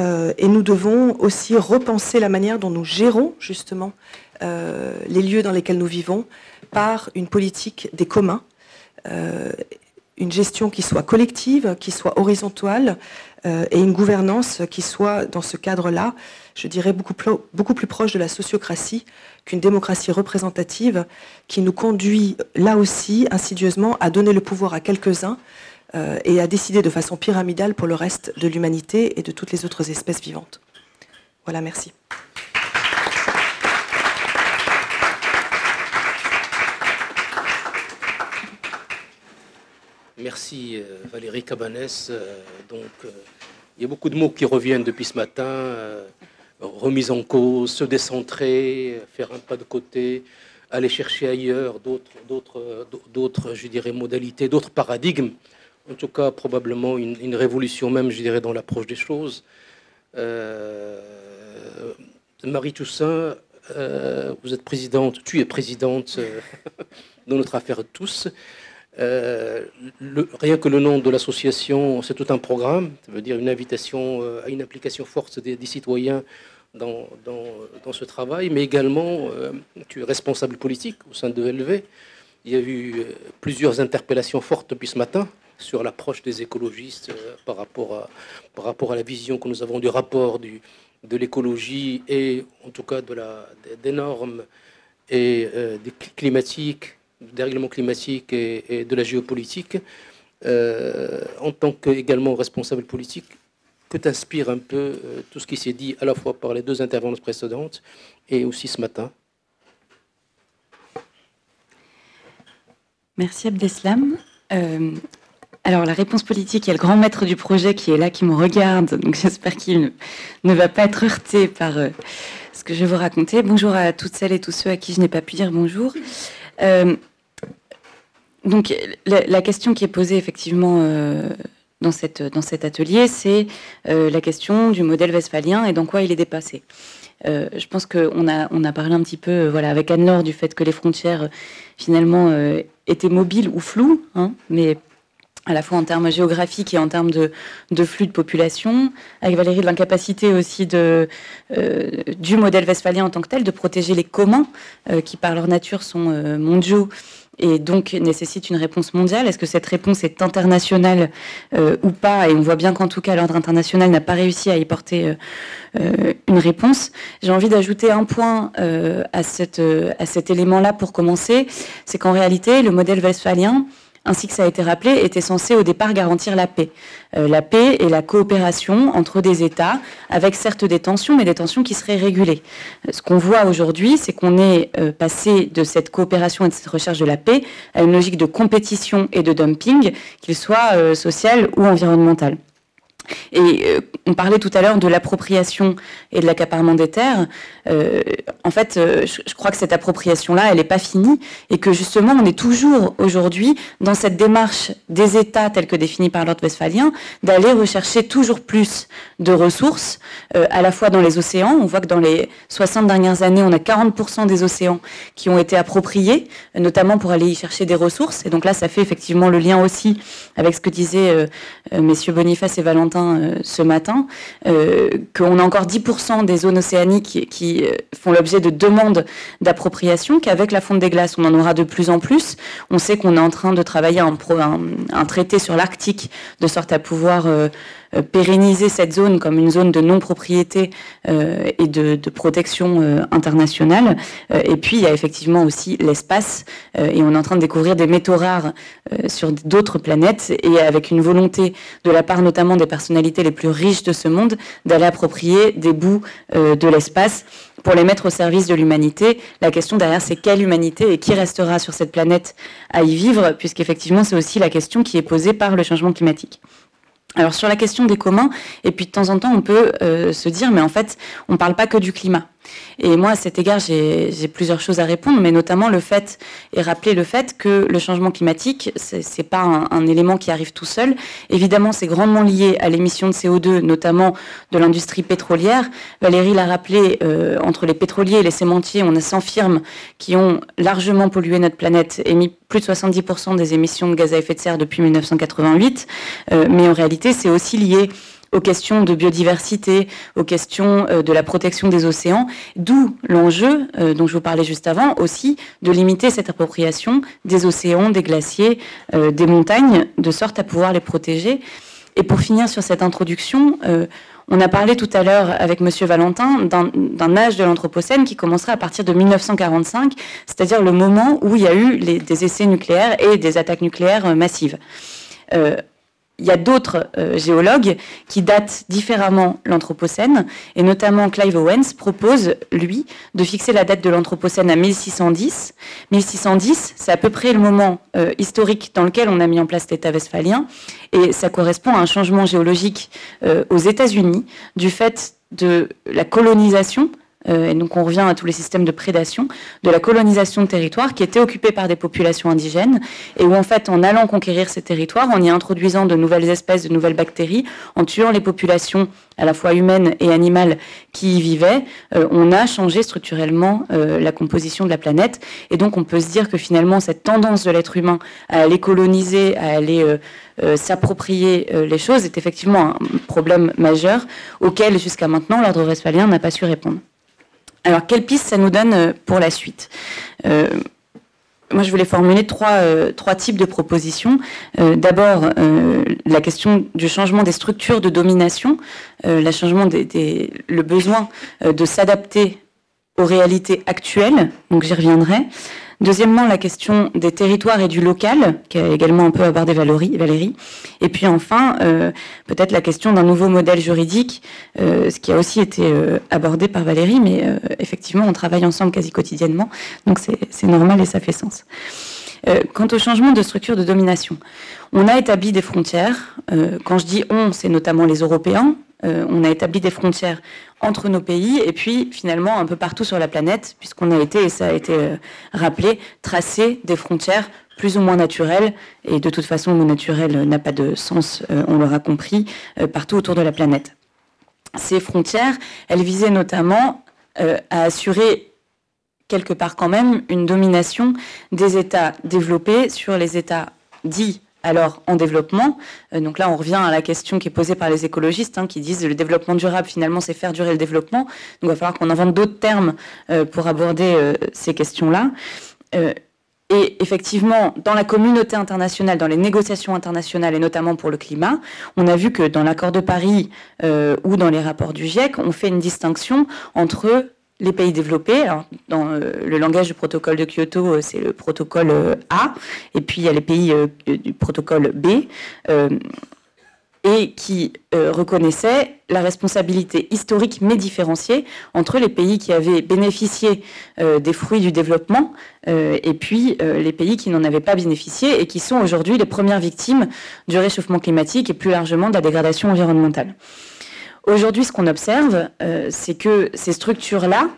nous devons aussi repenser la manière dont nous gérons, justement, les lieux dans lesquels nous vivons, par une politique des communs, une gestion qui soit collective, qui soit horizontale, et une gouvernance qui soit, dans ce cadre-là, je dirais beaucoup plus proche de la sociocratie qu'une démocratie représentative qui nous conduit, là aussi, insidieusement, à donner le pouvoir à quelques-uns et à décider de façon pyramidale pour le reste de l'humanité et de toutes les autres espèces vivantes. Voilà, merci. Merci Valérie Cabanès. Il y a beaucoup de mots qui reviennent depuis ce matin. Remise en cause, se décentrer, faire un pas de côté, aller chercher ailleurs d'autres, je dirais, modalités, d'autres paradigmes. En tout cas, probablement une révolution même, je dirais, dans l'approche des choses. Marie Toussaint, vous êtes présidente, tu es présidente de notre affaire tous. Rien que le nom de l'association, c'est tout un programme, ça veut dire une invitation à une implication forte des citoyens dans ce travail, mais également, tu es responsable politique au sein de ELV. Il y a eu plusieurs interpellations fortes depuis ce matin sur l'approche des écologistes par rapport à la vision que nous avons du rapport de l'écologie et en tout cas des normes et des climatiques, du dérèglement climatique et de la géopolitique. En tant qu'également responsable politique, que t'inspire un peu tout ce qui s'est dit à la fois par les deux intervenantes précédentes et aussi ce matin? Merci Abdeslam. Alors la réponse politique, il y a le grand maître du projet qui est là, qui me regarde, donc j'espère qu'il ne va pas être heurté par ce que je vais vous raconter. Bonjour à toutes celles et tous ceux à qui je n'ai pas pu dire bonjour. Donc la question qui est posée effectivement dans cet atelier, c'est la question du modèle westphalien et dans quoi il est dépassé. Je pense qu'on a parlé un petit peu voilà, avec Anne-Laure du fait que les frontières finalement étaient mobiles ou floues, hein, mais à la fois en termes géographiques et en termes de flux de population, avec Valérie de l'incapacité aussi du modèle westphalien en tant que tel, de protéger les communs qui par leur nature sont mondiaux et donc nécessitent une réponse mondiale. Est-ce que cette réponse est internationale ou pas? Et on voit bien qu'en tout cas l'ordre international n'a pas réussi à y porter une réponse. J'ai envie d'ajouter un point à cet élément-là pour commencer, c'est qu'en réalité le modèle westphalien, ainsi que ça a été rappelé, était censé au départ garantir la paix. La paix et la coopération entre des États, avec certes des tensions, mais des tensions qui seraient régulées. Ce qu'on voit aujourd'hui, c'est qu'on est passé de cette coopération et de cette recherche de la paix à une logique de compétition et de dumping, qu'il soit social ou environnemental. Et on parlait tout à l'heure de l'appropriation et de l'accaparement des terres. En fait, je crois que cette appropriation-là, elle n'est pas finie et que justement, on est toujours aujourd'hui dans cette démarche des États tels que définis par l'ordre westphalien d'aller rechercher toujours plus de ressources, à la fois dans les océans. On voit que dans les 60 dernières années, on a 40% des océans qui ont été appropriés, notamment pour aller y chercher des ressources. Et donc là, ça fait effectivement le lien aussi avec ce que disaient messieurs Boniface et Valentin ce matin, qu'on a encore 10% des zones océaniques qui font l'objet de demandes d'appropriation, qu'avec la fonte des glaces, on en aura de plus en plus. On sait qu'on est en train de travailler un traité sur l'Arctique, de sorte à pouvoir pérenniser cette zone comme une zone de non-propriété et de protection internationale. Et puis, il y a effectivement aussi l'espace, et on est en train de découvrir des métaux rares sur d'autres planètes, et avec une volonté de la part notamment des personnalités les plus riches de ce monde d'aller approprier des bouts de l'espace pour les mettre au service de l'humanité. La question derrière, c'est quelle humanité et qui restera sur cette planète à y vivre, puisqu'effectivement, c'est aussi la question qui est posée par le changement climatique. Alors sur la question des communs, et puis de temps en temps on peut se dire mais en fait on ne parle pas que du climat. Et moi à cet égard j'ai plusieurs choses à répondre, mais notamment le fait, et rappeler le fait que le changement climatique c'est pas un élément qui arrive tout seul. Évidemment c'est grandement lié à l'émission de CO2, notamment de l'industrie pétrolière. Valérie l'a rappelé, entre les pétroliers et les cémentiers, on a 100 firmes qui ont largement pollué notre planète, émis plus de 70% des émissions de gaz à effet de serre depuis 1988, mais en réalité c'est aussi lié aux questions de biodiversité, aux questions de la protection des océans, d'où l'enjeu, dont je vous parlais juste avant, aussi de limiter cette appropriation des océans, des glaciers, des montagnes, de sorte à pouvoir les protéger. Et pour finir sur cette introduction, on a parlé tout à l'heure avec Monsieur Valentin d'un âge de l'Anthropocène qui commencerait à partir de 1945, c'est-à-dire le moment où il y a eu des essais nucléaires et des attaques nucléaires massives. Il y a d'autres géologues qui datent différemment l'Anthropocène, et notamment Clive Owens propose, lui, de fixer la date de l'Anthropocène à 1610. 1610, c'est à peu près le moment historique dans lequel on a mis en place l'État westphalien, et ça correspond à un changement géologique aux États-Unis du fait de la colonisation. Et donc on revient à tous les systèmes de prédation, de la colonisation de territoires qui étaient occupés par des populations indigènes, et où en fait en allant conquérir ces territoires, en y introduisant de nouvelles espèces, de nouvelles bactéries, en tuant les populations à la fois humaines et animales qui y vivaient, on a changé structurellement la composition de la planète. Et donc on peut se dire que finalement cette tendance de l'être humain à aller coloniser, à aller s'approprier les choses est effectivement un problème majeur auquel jusqu'à maintenant l'ordre westphalien n'a pas su répondre. Alors, quelle piste ça nous donne pour la suite ? Moi, je voulais formuler trois types de propositions. D'abord, la question du changement des structures de domination, le besoin de s'adapter aux réalités actuelles, donc j'y reviendrai. Deuxièmement, la question des territoires et du local, qui a également un peu abordé Valérie. Et puis enfin, peut-être la question d'un nouveau modèle juridique, ce qui a aussi été abordé par Valérie, mais effectivement, on travaille ensemble quasi quotidiennement, donc c'est normal et ça fait sens. Quant au changement de structure de domination, on a établi des frontières. Quand je dis on, c'est notamment les Européens. On a établi des frontières entre nos pays et puis finalement un peu partout sur la planète, puisqu'on a été, et ça a été rappelé, tracé des frontières plus ou moins naturelles, et de toute façon le mot naturel n'a pas de sens, on l'aura compris, partout autour de la planète. Ces frontières, elles visaient notamment à assurer quelque part quand même une domination des États développés sur les États dits alors en développement. Donc là, on revient à la question qui est posée par les écologistes, qui disent le développement durable, finalement, c'est faire durer le développement. Donc il va falloir qu'on invente d'autres termes pour aborder ces questions-là. Et effectivement, dans la communauté internationale, dans les négociations internationales, et notamment pour le climat, on a vu que dans l'accord de Paris ou dans les rapports du GIEC, on fait une distinction entre les pays développés. Alors, dans le langage du protocole de Kyoto, c'est le protocole A, et puis il y a les pays du protocole B, et qui reconnaissait la responsabilité historique mais différenciée entre les pays qui avaient bénéficié des fruits du développement et puis les pays qui n'en avaient pas bénéficié et qui sont aujourd'hui les premières victimes du réchauffement climatique et plus largement de la dégradation environnementale. Aujourd'hui, ce qu'on observe, c'est que ces structures-là,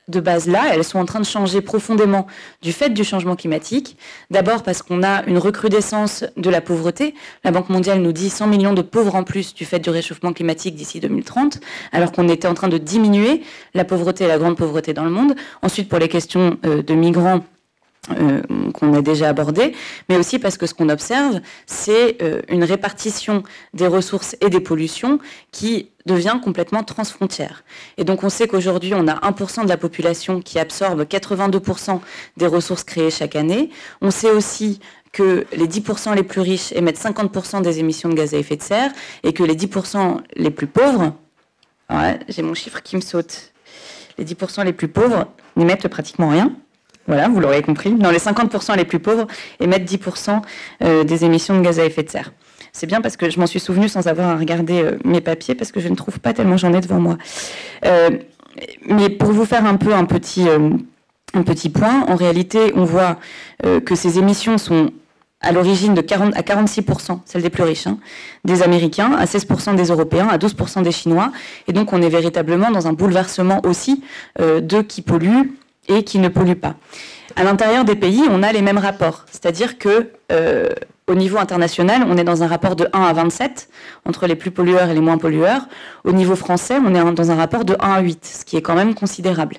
de base-là, elles sont en train de changer profondément du fait du changement climatique. D'abord parce qu'on a une recrudescence de la pauvreté. La Banque mondiale nous dit 100 millions de pauvres en plus du fait du réchauffement climatique d'ici 2030, alors qu'on était en train de diminuer la pauvreté et la grande pauvreté dans le monde. Ensuite, pour les questions de migrants, qu'on a déjà abordé, mais aussi parce que ce qu'on observe, c'est une répartition des ressources et des pollutions qui devient complètement transfrontière. Et donc on sait qu'aujourd'hui, on a 1% de la population qui absorbe 82% des ressources créées chaque année. On sait aussi que les 10% les plus riches émettent 50% des émissions de gaz à effet de serre et que les 10% les plus pauvres, ouais, j'ai mon chiffre qui me saute, les 10% les plus pauvres n'émettent pratiquement rien. Voilà, vous l'aurez compris. Dans les 50% les plus pauvres émettent 10% des émissions de gaz à effet de serre. C'est bien parce que je m'en suis souvenu sans avoir à regarder mes papiers, parce que je ne trouve pas tellement j'en ai devant moi. Mais pour vous faire un peu un petit point, en réalité, on voit que ces émissions sont à l'origine à 46%, celle des plus riches, hein, des Américains, à 16% des Européens, à 12% des Chinois. Et donc on est véritablement dans un bouleversement aussi de qui pollue et qui ne pollue pas. À l'intérieur des pays, on a les mêmes rapports. C'est-à-dire que au niveau international, on est dans un rapport de 1 à 27 entre les plus pollueurs et les moins pollueurs. Au niveau français, on est dans un rapport de 1 à 8, ce qui est quand même considérable.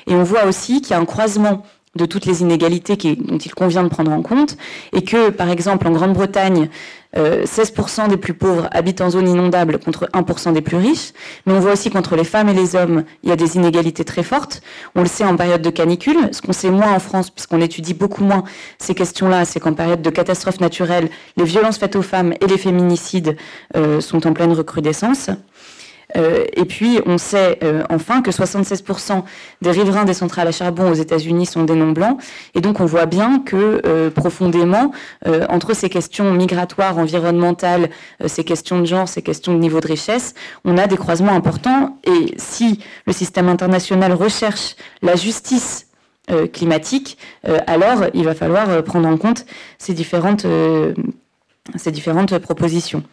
Et on voit aussi qu'il y a un croisement de toutes les inégalités dont il convient de prendre en compte, et que, par exemple, en Grande-Bretagne, 16% des plus pauvres habitent en zone inondable contre 1% des plus riches, mais on voit aussi qu'entre les femmes et les hommes, il y a des inégalités très fortes. On le sait en période de canicule, ce qu'on sait moins en France, puisqu'on étudie beaucoup moins ces questions-là, c'est qu'en période de catastrophes naturelles, les violences faites aux femmes et les féminicides sont en pleine recrudescence. Et puis, on sait enfin que 76% des riverains des centrales à charbon aux États-Unis sont des non-blancs. Et donc, on voit bien que profondément, entre ces questions migratoires, environnementales, ces questions de genre, ces questions de niveau de richesse, on a des croisements importants. Et si le système international recherche la justice climatique, alors il va falloir prendre en compte ces différentes propositions.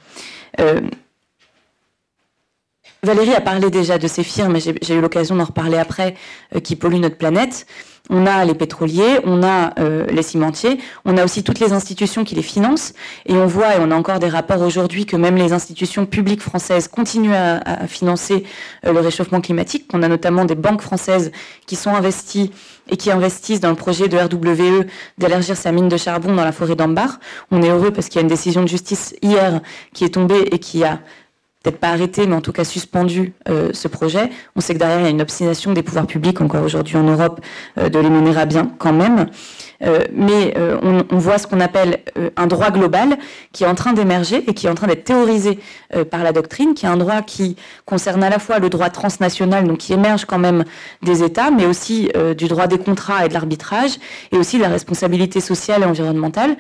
Valérie a parlé déjà de ces firmes, et j'ai eu l'occasion d'en reparler après, qui polluent notre planète. On a les pétroliers, on a les cimentiers, on a aussi toutes les institutions qui les financent. Et on voit, et on a encore des rapports aujourd'hui, que même les institutions publiques françaises continuent à financer le réchauffement climatique. On a notamment des banques françaises qui sont investies et qui investissent dans le projet de RWE d'élargir sa mine de charbon dans la forêt d'Ambar. On est heureux parce qu'il y a une décision de justice hier qui est tombée et qui a peut-être pas arrêté, mais en tout cas suspendu ce projet. On sait que derrière, il y a une obstination des pouvoirs publics, encore aujourd'hui en Europe, de les mener à bien quand même. Mais on voit ce qu'on appelle un droit global qui est en train d'émerger et qui est en train d'être théorisé par la doctrine, qui est un droit qui concerne à la fois le droit transnational, donc qui émerge quand même des États, mais aussi du droit des contrats et de l'arbitrage, et aussi de la responsabilité sociale et environnementale.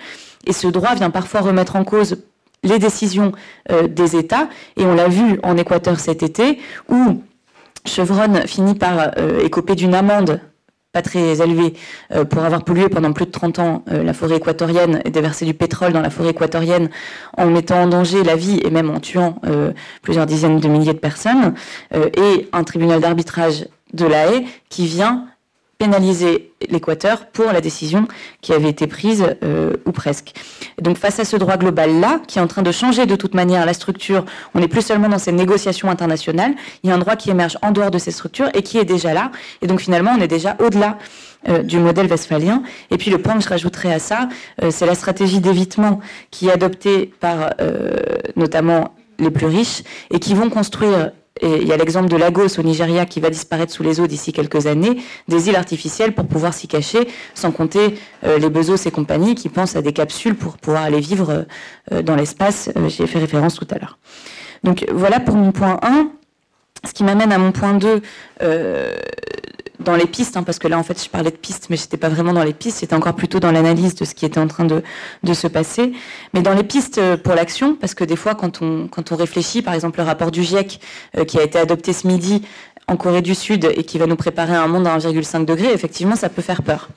Et ce droit vient parfois remettre en cause les décisions des États, et on l'a vu en Équateur cet été, où Chevron finit par écoper d'une amende pas très élevée pour avoir pollué pendant plus de 30 ans la forêt équatorienne et déversé du pétrole dans la forêt équatorienne en mettant en danger la vie et même en tuant plusieurs dizaines de milliers de personnes, et un tribunal d'arbitrage de La Haye qui vient pénaliser l'Équateur pour la décision qui avait été prise, ou presque. Et donc face à ce droit global-là, qui est en train de changer de toute manière la structure, on n'est plus seulement dans ces négociations internationales, il y a un droit qui émerge en dehors de ces structures et qui est déjà là. Et donc finalement, on est déjà au-delà du modèle westphalien. Et puis le point que je rajouterais à ça, c'est la stratégie d'évitement qui est adoptée par notamment les plus riches et qui vont construire. Et il y a l'exemple de Lagos au Nigeria qui va disparaître sous les eaux d'ici quelques années, des îles artificielles pour pouvoir s'y cacher, sans compter les Bezos et compagnie qui pensent à des capsules pour pouvoir aller vivre dans l'espace. J'y ai fait référence tout à l'heure. Donc voilà pour mon point 1. Ce qui m'amène à mon point 2, dans les pistes, parce que là en fait je parlais de pistes, mais j'étais pas vraiment dans les pistes, j'étais encore plutôt dans l'analyse de ce qui était en train de se passer. Mais dans les pistes pour l'action, parce que des fois quand on réfléchit, par exemple le rapport du GIEC qui a été adopté ce midi en Corée du Sud et qui va nous préparer à un monde à 1,5 degré, effectivement ça peut faire peur.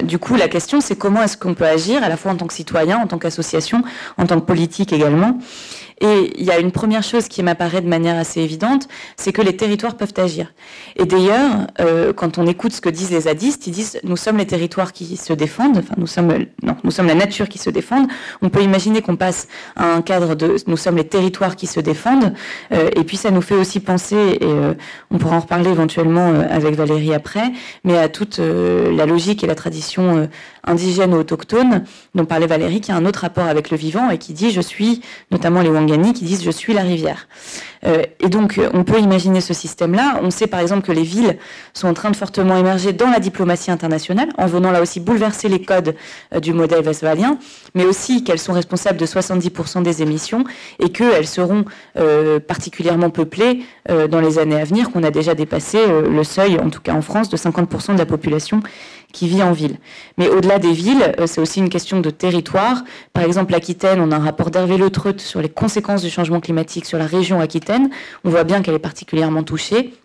Du coup la question c'est comment est-ce qu'on peut agir à la fois en tant que citoyen, en tant qu'association, en tant que politique également. Et il y a une première chose qui m'apparaît de manière assez évidente, c'est que les territoires peuvent agir. Et d'ailleurs, quand on écoute ce que disent les zadistes, ils disent « nous sommes les territoires qui se défendent », enfin nous sommes la nature qui se défend. On peut imaginer qu'on passe à un cadre de « nous sommes les territoires qui se défendent », et puis ça nous fait aussi penser, et on pourra en reparler éventuellement avec Valérie après, mais à toute la logique et la tradition indigène ou autochtone dont parlait Valérie, qui a un autre rapport avec le vivant et qui dit « je suis », notamment les Wangani, qui disent « je suis la rivière ». Et donc, on peut imaginer ce système-là. On sait par exemple que les villes sont en train de fortement émerger dans la diplomatie internationale, en venant là aussi bouleverser les codes du modèle westphalien, mais aussi qu'elles sont responsables de 70% des émissions et qu'elles seront particulièrement peuplées dans les années à venir, qu'on a déjà dépassé le seuil, en tout cas en France, de 50% de la population qui vit en ville. Mais au-delà des villes, c'est aussi une question de territoire. Par exemple, l'Aquitaine, on a un rapport d'Hervé Le Treut sur les conséquences du changement climatique sur la région Aquitaine. On voit bien qu'elle est particulièrement touchée.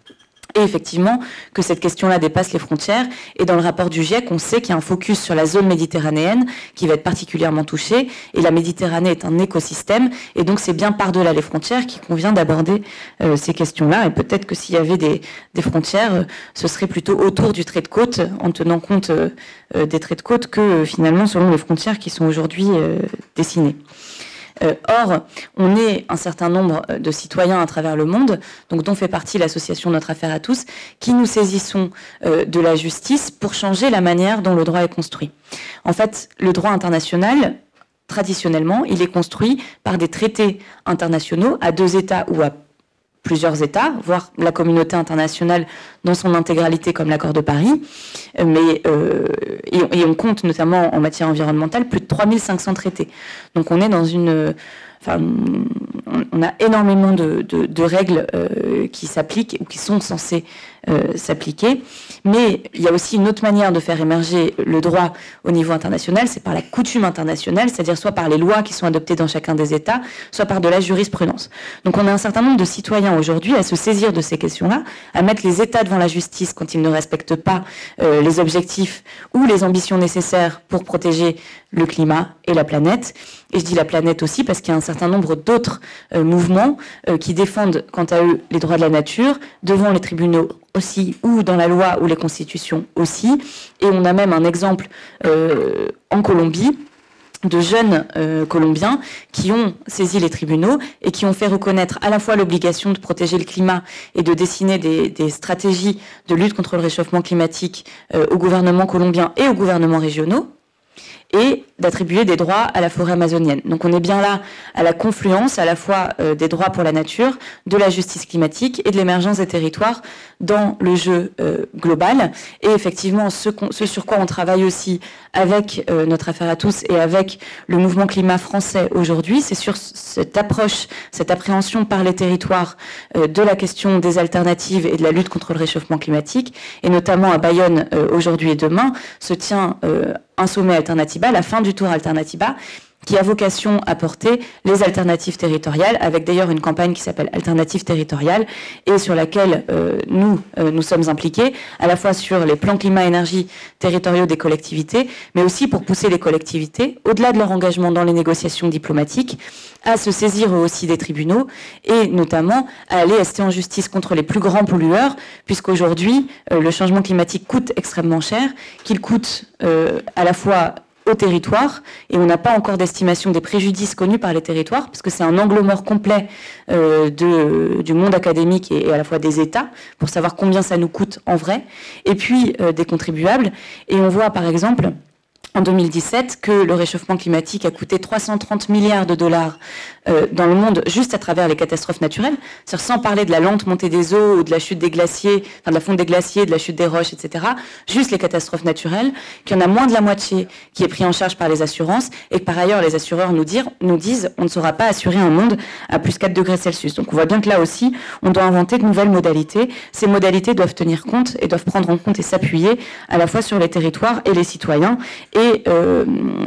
Et effectivement, que cette question-là dépasse les frontières. Et dans le rapport du GIEC, on sait qu'il y a un focus sur la zone méditerranéenne qui va être particulièrement touchée. Et la Méditerranée est un écosystème. Et donc, c'est bien par-delà les frontières qu'il convient d'aborder ces questions-là. Et peut-être que s'il y avait des frontières, ce serait plutôt autour du trait de côte, en tenant compte des traits de côte, que finalement selon les frontières qui sont aujourd'hui dessinées. Or, on est un certain nombre de citoyens à travers le monde, donc dont fait partie l'association Notre Affaire à tous, qui nous saisissons de la justice pour changer la manière dont le droit est construit. En fait, le droit international, traditionnellement, il est construit par des traités internationaux à 2 États ou à plusieurs États, voire la communauté internationale dans son intégralité comme l'accord de Paris. Et on compte notamment en matière environnementale plus de 3500 traités. Donc on est dans une... on a énormément de règles qui s'appliquent ou qui sont censées s'appliquer. Mais il y a aussi une autre manière de faire émerger le droit au niveau international, c'est par la coutume internationale, c'est-à-dire soit par les lois qui sont adoptées dans chacun des États, soit par de la jurisprudence. Donc on a un certain nombre de citoyens aujourd'hui à se saisir de ces questions-là, à mettre les États devant la justice quand ils ne respectent pas les objectifs ou les ambitions nécessaires pour protéger le climat et la planète. Et je dis la planète aussi parce qu'il y a un certain nombre d'autres mouvements qui défendent quant à eux les droits de la nature devant les tribunaux aussi, ou dans la loi ou les constitutions aussi. Et on a même un exemple en Colombie de jeunes Colombiens qui ont saisi les tribunaux et qui ont fait reconnaître à la fois l'obligation de protéger le climat et de dessiner des stratégies de lutte contre le réchauffement climatique au gouvernement colombien et aux gouvernements régionaux, et d'attribuer des droits à la forêt amazonienne. Donc on est bien là à la confluence à la fois des droits pour la nature, de la justice climatique et de l'émergence des territoires dans le jeu global. Et effectivement, ce sur quoi on travaille aussi avec Notre Affaire à tous et avec le mouvement climat français aujourd'hui, c'est sur cette approche, cette appréhension par les territoires de la question des alternatives et de la lutte contre le réchauffement climatique. Et notamment à Bayonne, aujourd'hui et demain, se tient un sommet Alternatiba, la fin du tour Alternatiba, qui a vocation à porter les alternatives territoriales, avec d'ailleurs une campagne qui s'appelle Alternatives territoriales, et sur laquelle nous sommes impliqués, à la fois sur les plans climat-énergie territoriaux des collectivités, mais aussi pour pousser les collectivités, au-delà de leur engagement dans les négociations diplomatiques, à se saisir aussi des tribunaux, et notamment à aller rester en justice contre les plus grands pollueurs, puisqu'aujourd'hui, le changement climatique coûte extrêmement cher, qu'il coûte à la fois au territoire, et on n'a pas encore d'estimation des préjudices connus par les territoires, parce que c'est un angle mort complet du monde académique et à la fois des États, pour savoir combien ça nous coûte en vrai, et puis des contribuables. Et on voit par exemple en 2017 que le réchauffement climatique a coûté 330 milliards de dollars dans le monde juste à travers les catastrophes naturelles, c'est-à-dire sans parler de la lente montée des eaux ou de la chute des glaciers, enfin de la fonte des glaciers, de la chute des roches, etc. Juste les catastrophes naturelles, qu'il y en a moins de la moitié qui est pris en charge par les assurances et que par ailleurs les assureurs nous disent on ne saura pas assurer un monde à plus 4 degrés Celsius. Donc on voit bien que là aussi on doit inventer de nouvelles modalités. Ces modalités doivent tenir compte et doivent prendre en compte et s'appuyer à la fois sur les territoires et les citoyens et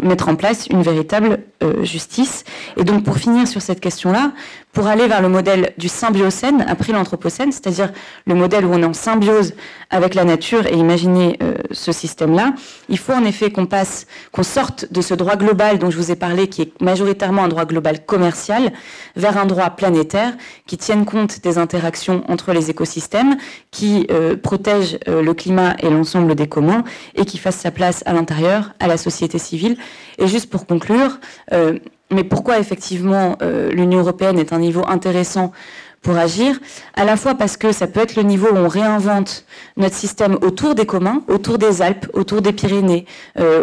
mettre en place une véritable justice. Et donc pour finir sur cette question-là, pour aller vers le modèle du symbiocène après l'anthropocène, c'est-à-dire le modèle où on est en symbiose avec la nature et imaginer ce système-là, il faut en effet qu'on sorte de ce droit global dont je vous ai parlé, qui est majoritairement un droit global commercial, vers un droit planétaire qui tienne compte des interactions entre les écosystèmes, qui protège le climat et l'ensemble des communs et qui fasse sa place à l'intérieur, à la société civile. Et juste pour conclure, mais pourquoi effectivement l'Union européenne est un niveau intéressant pour agir, à la fois parce que ça peut être le niveau où on réinvente notre système autour des communs, autour des Alpes, autour des Pyrénées,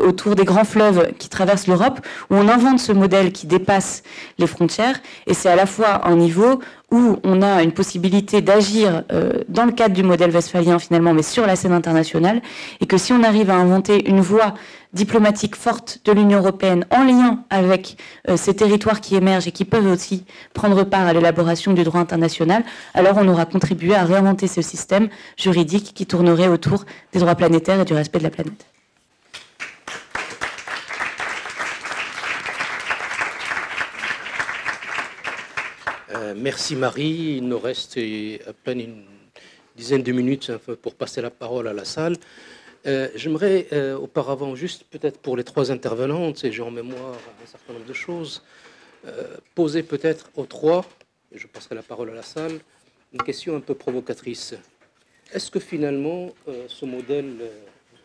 autour des grands fleuves qui traversent l'Europe, où on invente ce modèle qui dépasse les frontières, et c'est à la fois un niveau où on a une possibilité d'agir dans le cadre du modèle westphalien finalement, mais sur la scène internationale, et que si on arrive à inventer une voie diplomatique forte de l'Union européenne en lien avec ces territoires qui émergent et qui peuvent aussi prendre part à l'élaboration du droit international, alors on aura contribué à réinventer ce système juridique qui tournerait autour des droits planétaires et du respect de la planète. Merci Marie. Il nous reste à peine dizaine de minutes pour passer la parole à la salle. J'aimerais auparavant, juste peut-être pour les trois intervenantes, et j'ai en mémoire un certain nombre de choses, poser peut-être aux trois, et je passerai la parole à la salle, une question un peu provocatrice. Est-ce que finalement ce modèle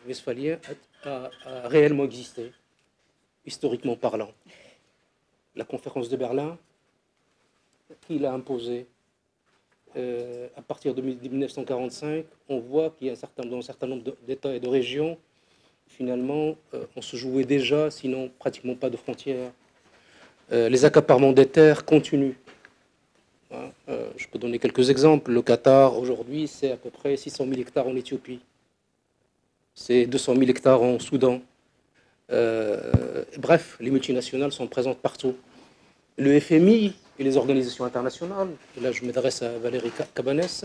westphalien a réellement existé, historiquement parlant? La conférence de Berlin, qui l'a imposé? À partir de 1945, on voit qu'il y a dans un certain nombre d'États et de régions, finalement, on se jouait déjà, sinon pratiquement pas de frontières. Les accaparements des terres continuent. Je peux donner quelques exemples. Le Qatar, aujourd'hui, c'est à peu près 600 000 hectares en Éthiopie. C'est 200 000 hectares en Soudan. Bref, les multinationales sont présentes partout. Le FMI et les organisations internationales, et là je m'adresse à Valérie Cabanès,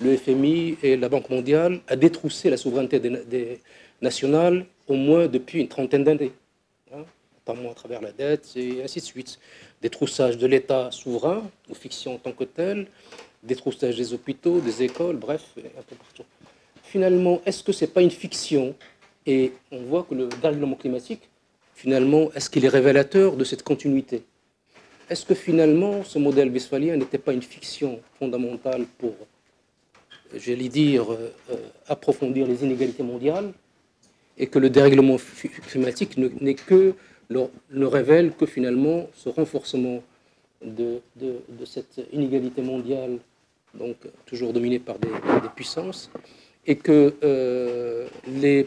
le FMI et la Banque mondiale a détroussé la souveraineté nationale au moins depuis une trentaine d'années, notamment à travers la dette et ainsi de suite. Détroussage de l'État souverain, ou fiction en tant que tel, détroussage des hôpitaux, des écoles, bref, un peu partout. Finalement, est-ce que ce n'est pas une fiction? Et on voit que le dérèglement climatique, finalement, est-ce qu'il est révélateur de cette continuité? Est-ce que finalement, ce modèle westphalien n'était pas une fiction fondamentale pour, j'allais dire, approfondir les inégalités mondiales, et que le dérèglement climatique ne révèle que finalement ce renforcement de cette inégalité mondiale, donc toujours dominée par des puissances, et que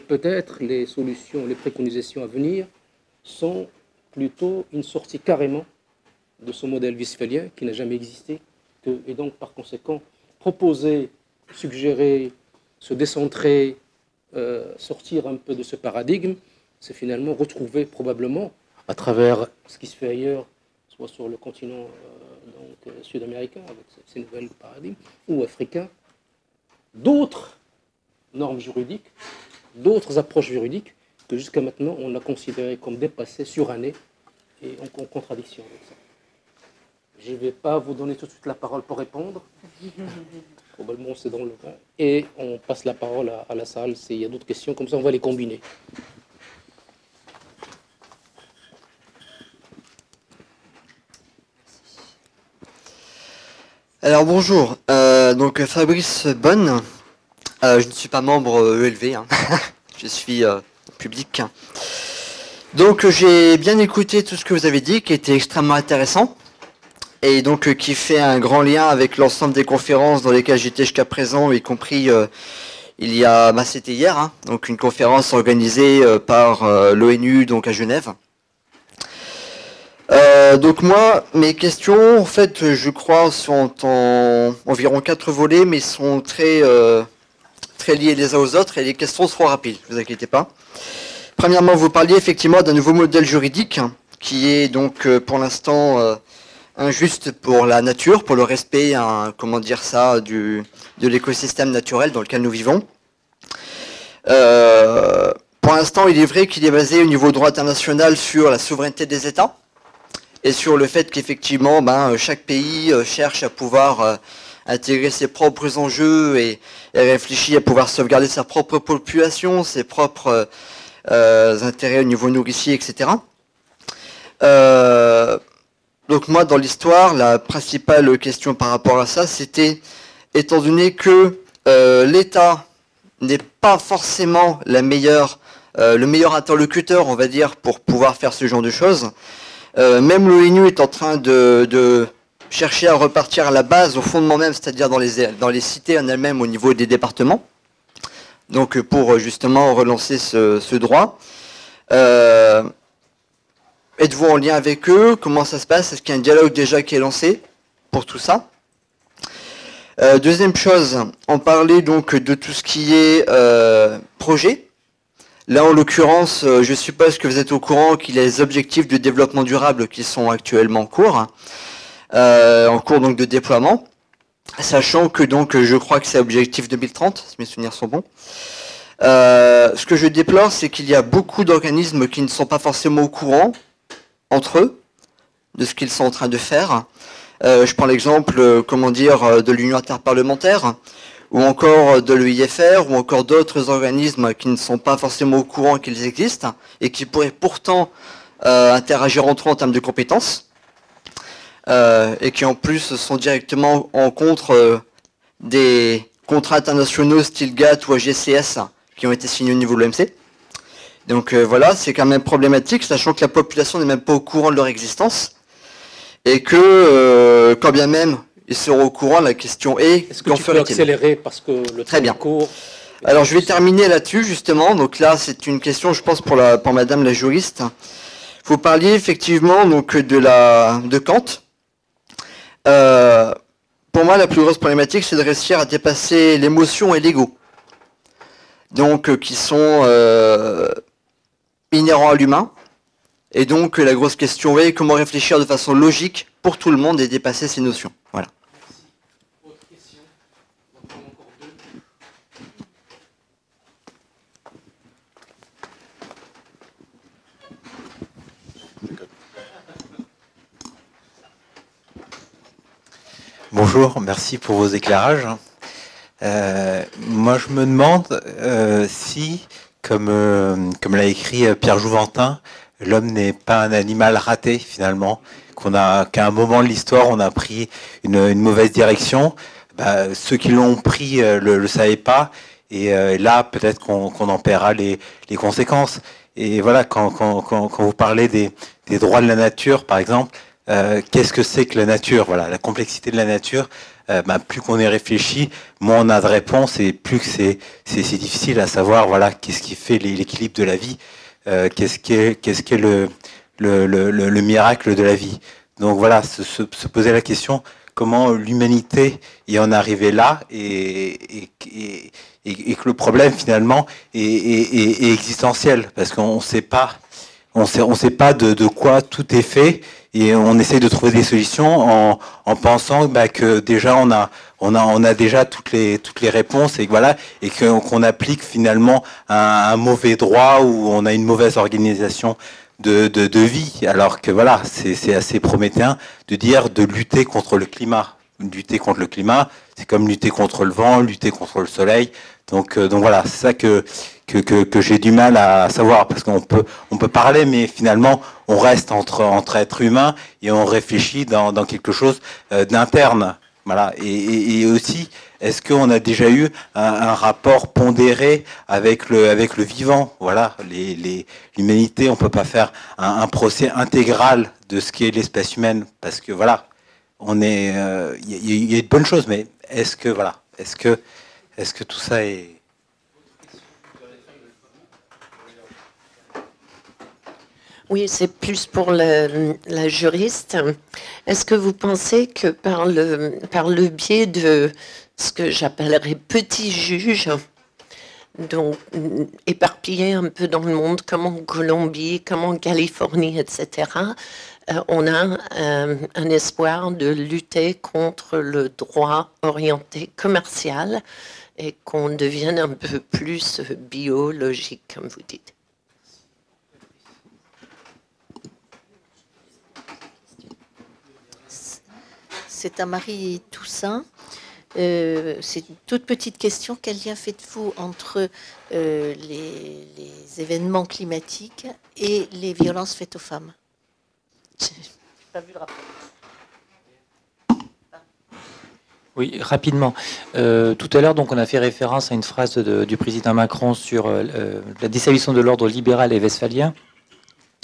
peut-être les solutions, les préconisations à venir sont plutôt une sortie carrément de ce modèle westphalien qui n'a jamais existé, et donc par conséquent proposer, suggérer, se décentrer, sortir un peu de ce paradigme, c'est finalement retrouver probablement à travers ce qui se fait ailleurs, soit sur le continent sud-américain avec ces nouvelles paradigmes, ou africains, d'autres normes juridiques, d'autres approches juridiques que jusqu'à maintenant on a considérées comme dépassées, surannées et en contradiction avec ça. Je ne vais pas vous donner tout de suite la parole pour répondre. Probablement, c'est dans le cas. Et on passe la parole à la salle s'il y a d'autres questions. Comme ça, on va les combiner. Alors, bonjour. Donc, Fabrice Bonne. Je ne suis pas membre ELV. Hein. Je suis public. Donc, j'ai bien écouté tout ce que vous avez dit, qui était extrêmement intéressant. Et donc qui fait un grand lien avec l'ensemble des conférences dans lesquelles j'étais jusqu'à présent, y compris c'était hier, hein, donc une conférence organisée par l'ONU donc à Genève. Donc moi, mes questions, en fait, je crois, sont en environ 4 volets, mais sont très liées les uns aux autres, et les questions seront rapides, ne vous inquiétez pas. Premièrement, vous parliez effectivement d'un nouveau modèle juridique, qui est donc pour l'instant injuste pour la nature, pour le respect, de l'écosystème naturel dans lequel nous vivons. Pour l'instant, il est vrai qu'il est basé au niveau droit international sur la souveraineté des États et sur le fait qu'effectivement, chaque pays cherche à pouvoir intégrer ses propres enjeux et réfléchit à pouvoir sauvegarder sa propre population, ses propres intérêts au niveau nourricier, etc. Donc moi, dans l'histoire, la principale question par rapport à ça, c'était, étant donné que l'État n'est pas forcément le meilleur interlocuteur, on va dire, pour pouvoir faire ce genre de choses, même l'ONU est en train de chercher à repartir à la base, au fondement même, c'est-à-dire dans les cités en elles-mêmes au niveau des départements, donc pour justement relancer ce droit. Êtes-vous en lien avec eux? Comment ça se passe? Est-ce qu'il y a un dialogue déjà qui est lancé pour tout ça? Deuxième chose, on parlait donc de tout ce qui est projet. Là, en l'occurrence, je suppose que vous êtes au courant qu'il y a les objectifs de développement durable qui sont actuellement en cours donc de déploiement, sachant que donc je crois que c'est objectif 2030, si mes souvenirs sont bons. Ce que je déplore, c'est qu'il y a beaucoup d'organismes qui ne sont pas forcément au courant entre eux de ce qu'ils sont en train de faire. Je prends l'exemple, de l'Union interparlementaire, ou encore de l'EIFR, ou encore d'autres organismes qui ne sont pas forcément au courant qu'ils existent, et qui pourraient pourtant interagir entre eux en termes de compétences, et qui en plus sont directement en contre des contrats internationaux style GATT ou AGCS qui ont été signés au niveau de l'OMC. Donc voilà, c'est quand même problématique, sachant que la population n'est même pas au courant de leur existence, et que quand bien même ils seront au courant, la question est... Est-ce que tu peux accélérer parce que le temps est court? Alors je vais terminer là-dessus justement, donc là c'est une question je pense pour madame la juriste. Vous parliez effectivement donc de Kant. Pour moi la plus grosse problématique c'est de réussir à dépasser l'émotion et l'ego. Donc qui sont inhérents à l'humain. Et donc la grosse question est comment réfléchir de façon logique pour tout le monde et dépasser ces notions. Voilà. Autre question? Encore deux. Bonjour, merci pour vos éclairages. Moi, je me demande si, comme l'a écrit Pierre Jouventin, l'homme n'est pas un animal raté finalement, qu'à un moment de l'histoire, on a pris une mauvaise direction. Ceux qui l'ont pris le savaient pas, et là, peut-être qu'on en paiera les conséquences. Et voilà, quand vous parlez des droits de la nature, par exemple, qu'est-ce que c'est que la nature? Voilà, la complexité de la nature. Plus qu'on est réfléchi, moins on a de réponses et plus que c'est difficile à savoir. Voilà, qu'est-ce qui fait l'équilibre de la vie? Qu'est-ce qu'est le miracle de la vie? Donc voilà, se poser la question comment l'humanité y en est arrivée là et que le problème finalement est existentiel parce qu'on sait pas de quoi tout est fait. Et on essaye de trouver des solutions en pensant que déjà on a déjà toutes les réponses et voilà et qu'on applique finalement un mauvais droit ou on a une mauvaise organisation de vie, alors que voilà c'est assez prométhéen de lutter contre le climat. Lutter contre le climat, c'est comme lutter contre le vent, lutter contre le soleil. Donc voilà, c'est ça que j'ai du mal à savoir, parce qu'on peut parler, mais finalement, on reste entre êtres humains et on réfléchit dans quelque chose d'interne. Voilà. Et aussi, est-ce qu'on a déjà eu un rapport pondéré avec le vivant? Voilà, l'humanité, on peut pas faire un procès intégral de ce qu'est l'espèce humaine, parce que voilà, il y a de bonnes choses, mais est-ce que tout ça est... Oui, c'est plus pour la juriste. Est-ce que vous pensez que par le biais de ce que j'appellerais petits juges, donc éparpillés un peu dans le monde, comme en Colombie, comme en Californie, etc., on a un espoir de lutter contre le droit orienté commercial et qu'on devienne un peu plus biologique, comme vous dites? C'est à Marie Toussaint. C'est une toute petite question. Quel lien faites-vous entre les événements climatiques et les violences faites aux femmes? Je n'ai pas vu le rapport. Oui, rapidement. Tout à l'heure, donc, on a fait référence à une phrase du président Macron sur la dissolution de l'ordre libéral et westphalien.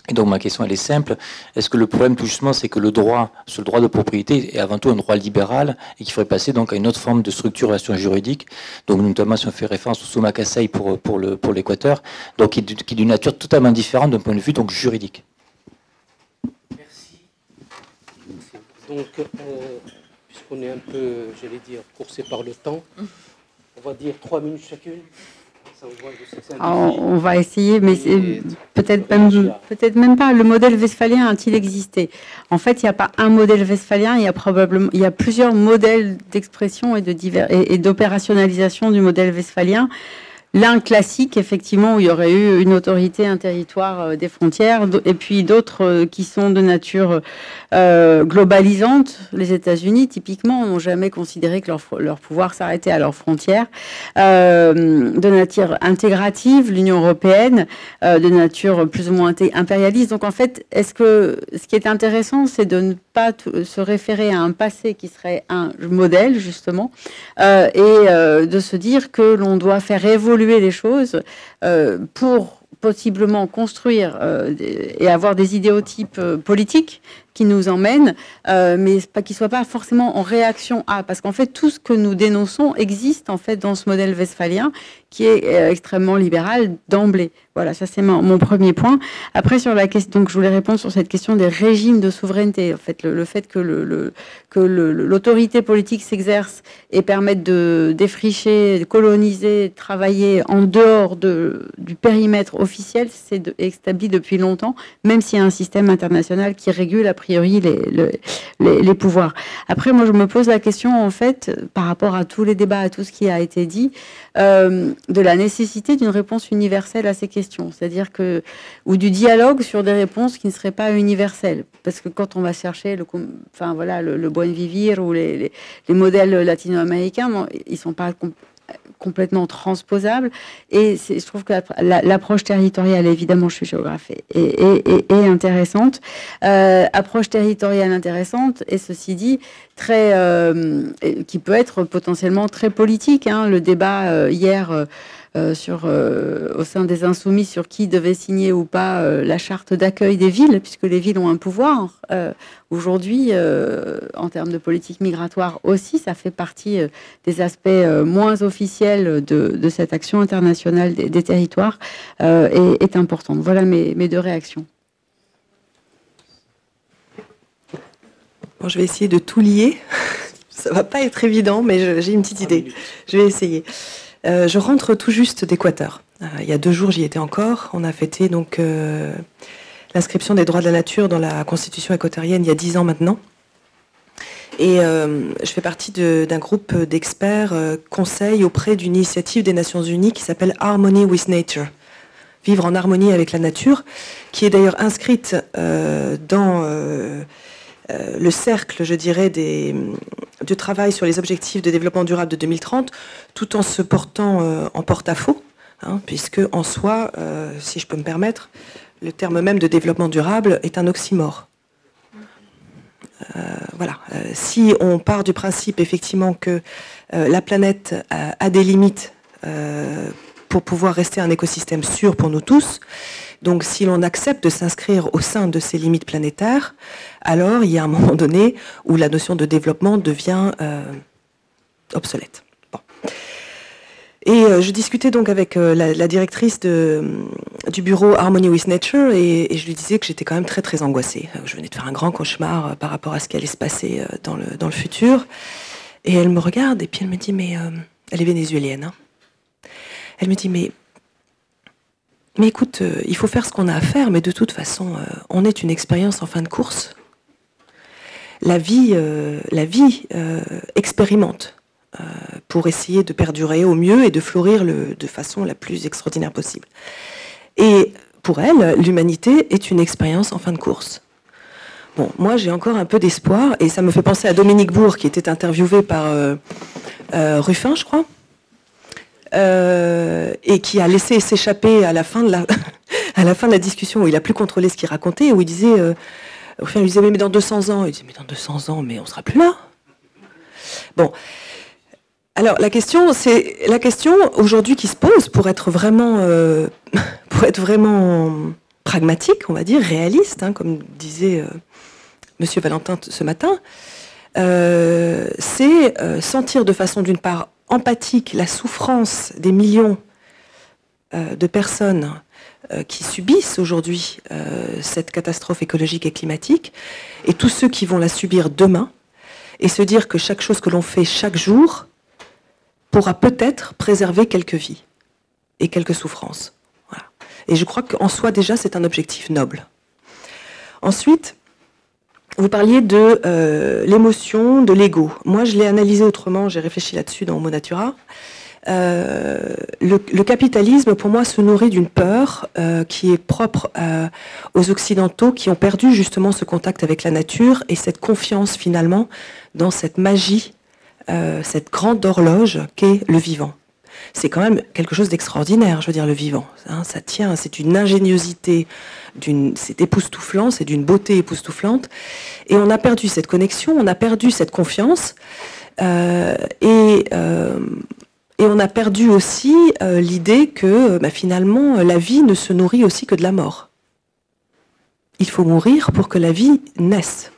Et donc ma question elle est simple, est-ce que le problème tout justement c'est que le droit de propriété est avant tout un droit libéral et qu'il faudrait passer donc à une autre forme de structuration juridique, donc notamment si on fait référence au Summa Cassei pour l'Équateur, donc qui est d'une nature totalement différente d'un point de vue donc juridique. Merci. Donc puisqu'on est un peu, j'allais dire, coursé par le temps, on va dire 3 minutes chacune. On va essayer, mais peut-être même pas. Le modèle westphalien a-t-il existé? En fait, il n'y a pas un modèle westphalien, il y a plusieurs modèles d'expression et d'opérationnalisation du modèle westphalien. L'un classique, effectivement, où il y aurait eu une autorité, un territoire des frontières, et puis d'autres qui sont de nature globalisante. Les États-Unis, typiquement, n'ont jamais considéré que leur pouvoir s'arrêtait à leurs frontières. De nature intégrative, l'Union européenne, de nature plus ou moins impérialiste. Donc, en fait, est-ce que ce qui est intéressant, c'est de ne pas se référer à un passé qui serait un modèle, justement, et de se dire que l'on doit faire évoluer les choses pour possiblement construire et avoir des idéotypes politiques qui nous emmènent, mais qui ne soient pas forcément en réaction à... Parce qu'en fait, tout ce que nous dénonçons existe en fait dans ce modèle westphalien qui est extrêmement libéral d'emblée. Voilà, ça c'est mon premier point. Après, sur la question, donc je voulais répondre sur cette question des régimes de souveraineté. En fait, le fait que l'autorité politique s'exerce et permette de défricher, de coloniser, de travailler en dehors du périmètre officiel, c'est établi depuis longtemps, même s'il y a un système international qui régule a priori les pouvoirs. Après, moi, je me pose la question, en fait, par rapport à tous les débats, à tout ce qui a été dit, de la nécessité d'une réponse universelle à ces questions, c'est-à-dire ou du dialogue sur des réponses qui ne seraient pas universelles, parce que quand on va chercher le buen vivir ou les modèles latino-américains, non, ils sont pas complètement transposables, et je trouve que l'approche territoriale, évidemment, je suis géographe, est intéressante, approche territoriale intéressante, et ceci dit, qui peut être potentiellement très politique, hein. Le débat hier au sein des Insoumis sur qui devait signer ou pas la charte d'accueil des villes, puisque les villes ont un pouvoir. Aujourd'hui, en termes de politique migratoire aussi, ça fait partie des aspects moins officiels de cette action internationale des territoires, est importante. Voilà mes deux réactions. Bon, je vais essayer de tout lier. Ça va pas être évident, mais j'ai une petite idée. Je vais essayer. Je rentre tout juste d'Équateur. Il y a 2 jours, j'y étais encore. On a fêté donc l'inscription des droits de la nature dans la Constitution équatorienne il y a 10 ans maintenant. Et je fais partie d'un groupe d'experts conseils auprès d'une initiative des Nations Unies qui s'appelle Harmony with Nature, vivre en harmonie avec la nature, qui est d'ailleurs inscrite dans le cercle, je dirais, du travail sur les objectifs de développement durable de 2030, tout en se portant en porte-à-faux, hein, puisque en soi, si je peux me permettre, le terme même de développement durable est un oxymore. Voilà. Si on part du principe effectivement que la planète a des limites pour pouvoir rester un écosystème sûr pour nous tous, donc si l'on accepte de s'inscrire au sein de ces limites planétaires, alors il y a un moment donné où la notion de développement devient obsolète. Bon. Et je discutais donc avec la directrice du bureau Harmony with Nature et je lui disais que j'étais quand même très très angoissée. Je venais de faire un grand cauchemar par rapport à ce qui allait se passer dans le futur. Et elle me regarde et puis elle me dit, mais elle est vénézuélienne. Hein. Elle me dit, mais écoute, il faut faire ce qu'on a à faire, mais de toute façon, on est une expérience en fin de course. La vie expérimente pour essayer de perdurer au mieux et de fleurir de façon la plus extraordinaire possible. Et pour elle, l'humanité est une expérience en fin de course. Bon, moi j'ai encore un peu d'espoir, et ça me fait penser à Dominique Bourg, qui était interviewé par Ruffin, je crois, et qui a laissé s'échapper à la fin de la discussion, où il a plus contrôlé ce qu'il racontait, où il disait, il lui disait, mais dans 200 ans, il disait, mais dans 200 ans, mais on sera plus là. Bon. Alors la question aujourd'hui qui se pose pour être vraiment pragmatique, on va dire, réaliste, hein, comme disait Monsieur Valentin ce matin, c'est sentir de façon d'une part empathique la souffrance des millions de personnes qui subissent aujourd'hui cette catastrophe écologique et climatique, et tous ceux qui vont la subir demain, et se dire que chaque chose que l'on fait chaque jour pourra peut-être préserver quelques vies et quelques souffrances. Voilà. Et je crois qu'en soi, déjà, c'est un objectif noble. Ensuite, vous parliez de l'émotion, de l'ego. Moi, je l'ai analysé autrement, j'ai réfléchi là-dessus dans Homo Natura. Le capitalisme, pour moi, se nourrit d'une peur qui est propre aux Occidentaux, qui ont perdu justement ce contact avec la nature et cette confiance finalement dans cette magie, cette grande horloge qu'est le vivant. C'est quand même quelque chose d'extraordinaire, je veux dire, le vivant. Hein, ça tient, c'est une ingéniosité, c'est époustouflant, c'est d'une beauté époustouflante. Et on a perdu cette connexion, on a perdu cette confiance. Et on a perdu aussi l'idée que finalement la vie ne se nourrit aussi que de la mort. Il faut mourir pour que la vie naisse.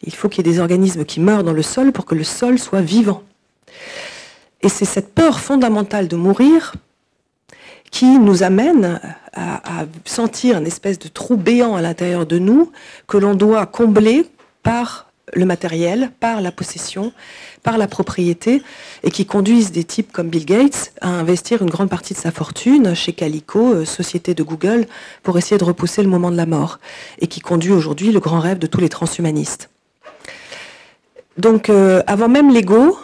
Il faut qu'il y ait des organismes qui meurent dans le sol pour que le sol soit vivant. Et c'est cette peur fondamentale de mourir qui nous amène à sentir une espèce de trou béant à l'intérieur de nous que l'on doit combler par le matériel, par la possession, par la propriété, et qui conduisent des types comme Bill Gates à investir une grande partie de sa fortune chez Calico, société de Google, pour essayer de repousser le moment de la mort, et qui conduit aujourd'hui le grand rêve de tous les transhumanistes. Donc, avant même l'ego,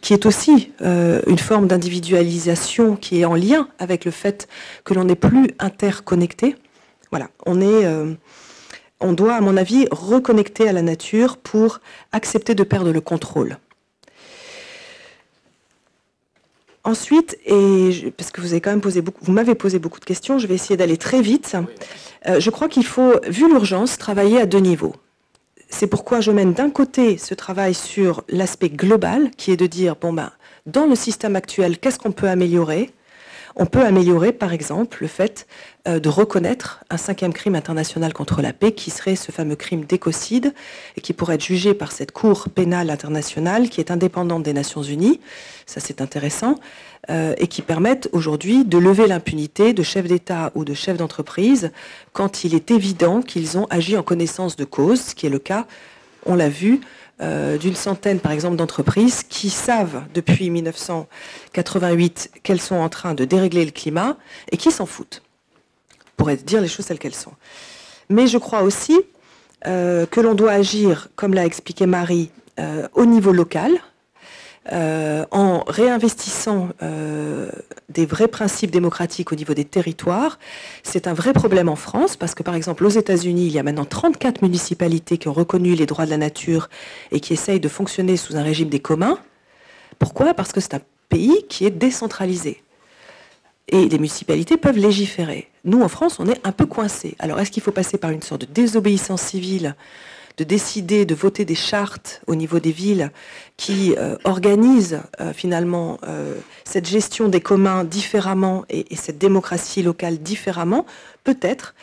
qui est aussi une forme d'individualisation qui est en lien avec le fait que l'on n'est plus interconnecté, voilà, on doit, à mon avis, reconnecter à la nature pour accepter de perdre le contrôle. Ensuite, parce que vous avez quand même vous m'avez posé beaucoup de questions, je vais essayer d'aller très vite. Je crois qu'il faut, vu l'urgence, travailler à deux niveaux. C'est pourquoi je mène d'un côté ce travail sur l'aspect global, qui est de dire, dans le système actuel, qu'est-ce qu'on peut améliorer ? On peut améliorer, par exemple, le fait de reconnaître un 5e crime international contre la paix, qui serait ce fameux crime d'écocide, et qui pourrait être jugé par cette Cour pénale internationale, qui est indépendante des Nations Unies, ça c'est intéressant, et qui permettent aujourd'hui de lever l'impunité de chefs d'État ou de chefs d'entreprise quand il est évident qu'ils ont agi en connaissance de cause, ce qui est le cas, on l'a vu, d'une centaine, par exemple, d'entreprises qui savent depuis 1988 qu'elles sont en train de dérégler le climat et qui s'en foutent, pour dire les choses telles qu'elles sont. Mais je crois aussi que l'on doit agir, comme l'a expliqué Marie, au niveau local, en réinvestissant des vrais principes démocratiques au niveau des territoires. C'est un vrai problème en France, parce que par exemple aux États-Unis, il y a maintenant 34 municipalités qui ont reconnu les droits de la nature et qui essayent de fonctionner sous un régime des communs. Pourquoi ? Parce que c'est un pays qui est décentralisé. Et les municipalités peuvent légiférer. Nous, en France, on est un peu coincés. Alors, est-ce qu'il faut passer par une sorte de désobéissance civile, de décider de voter des chartes au niveau des villes qui organisent finalement cette gestion des communs différemment et cette démocratie locale différemment, peut-être.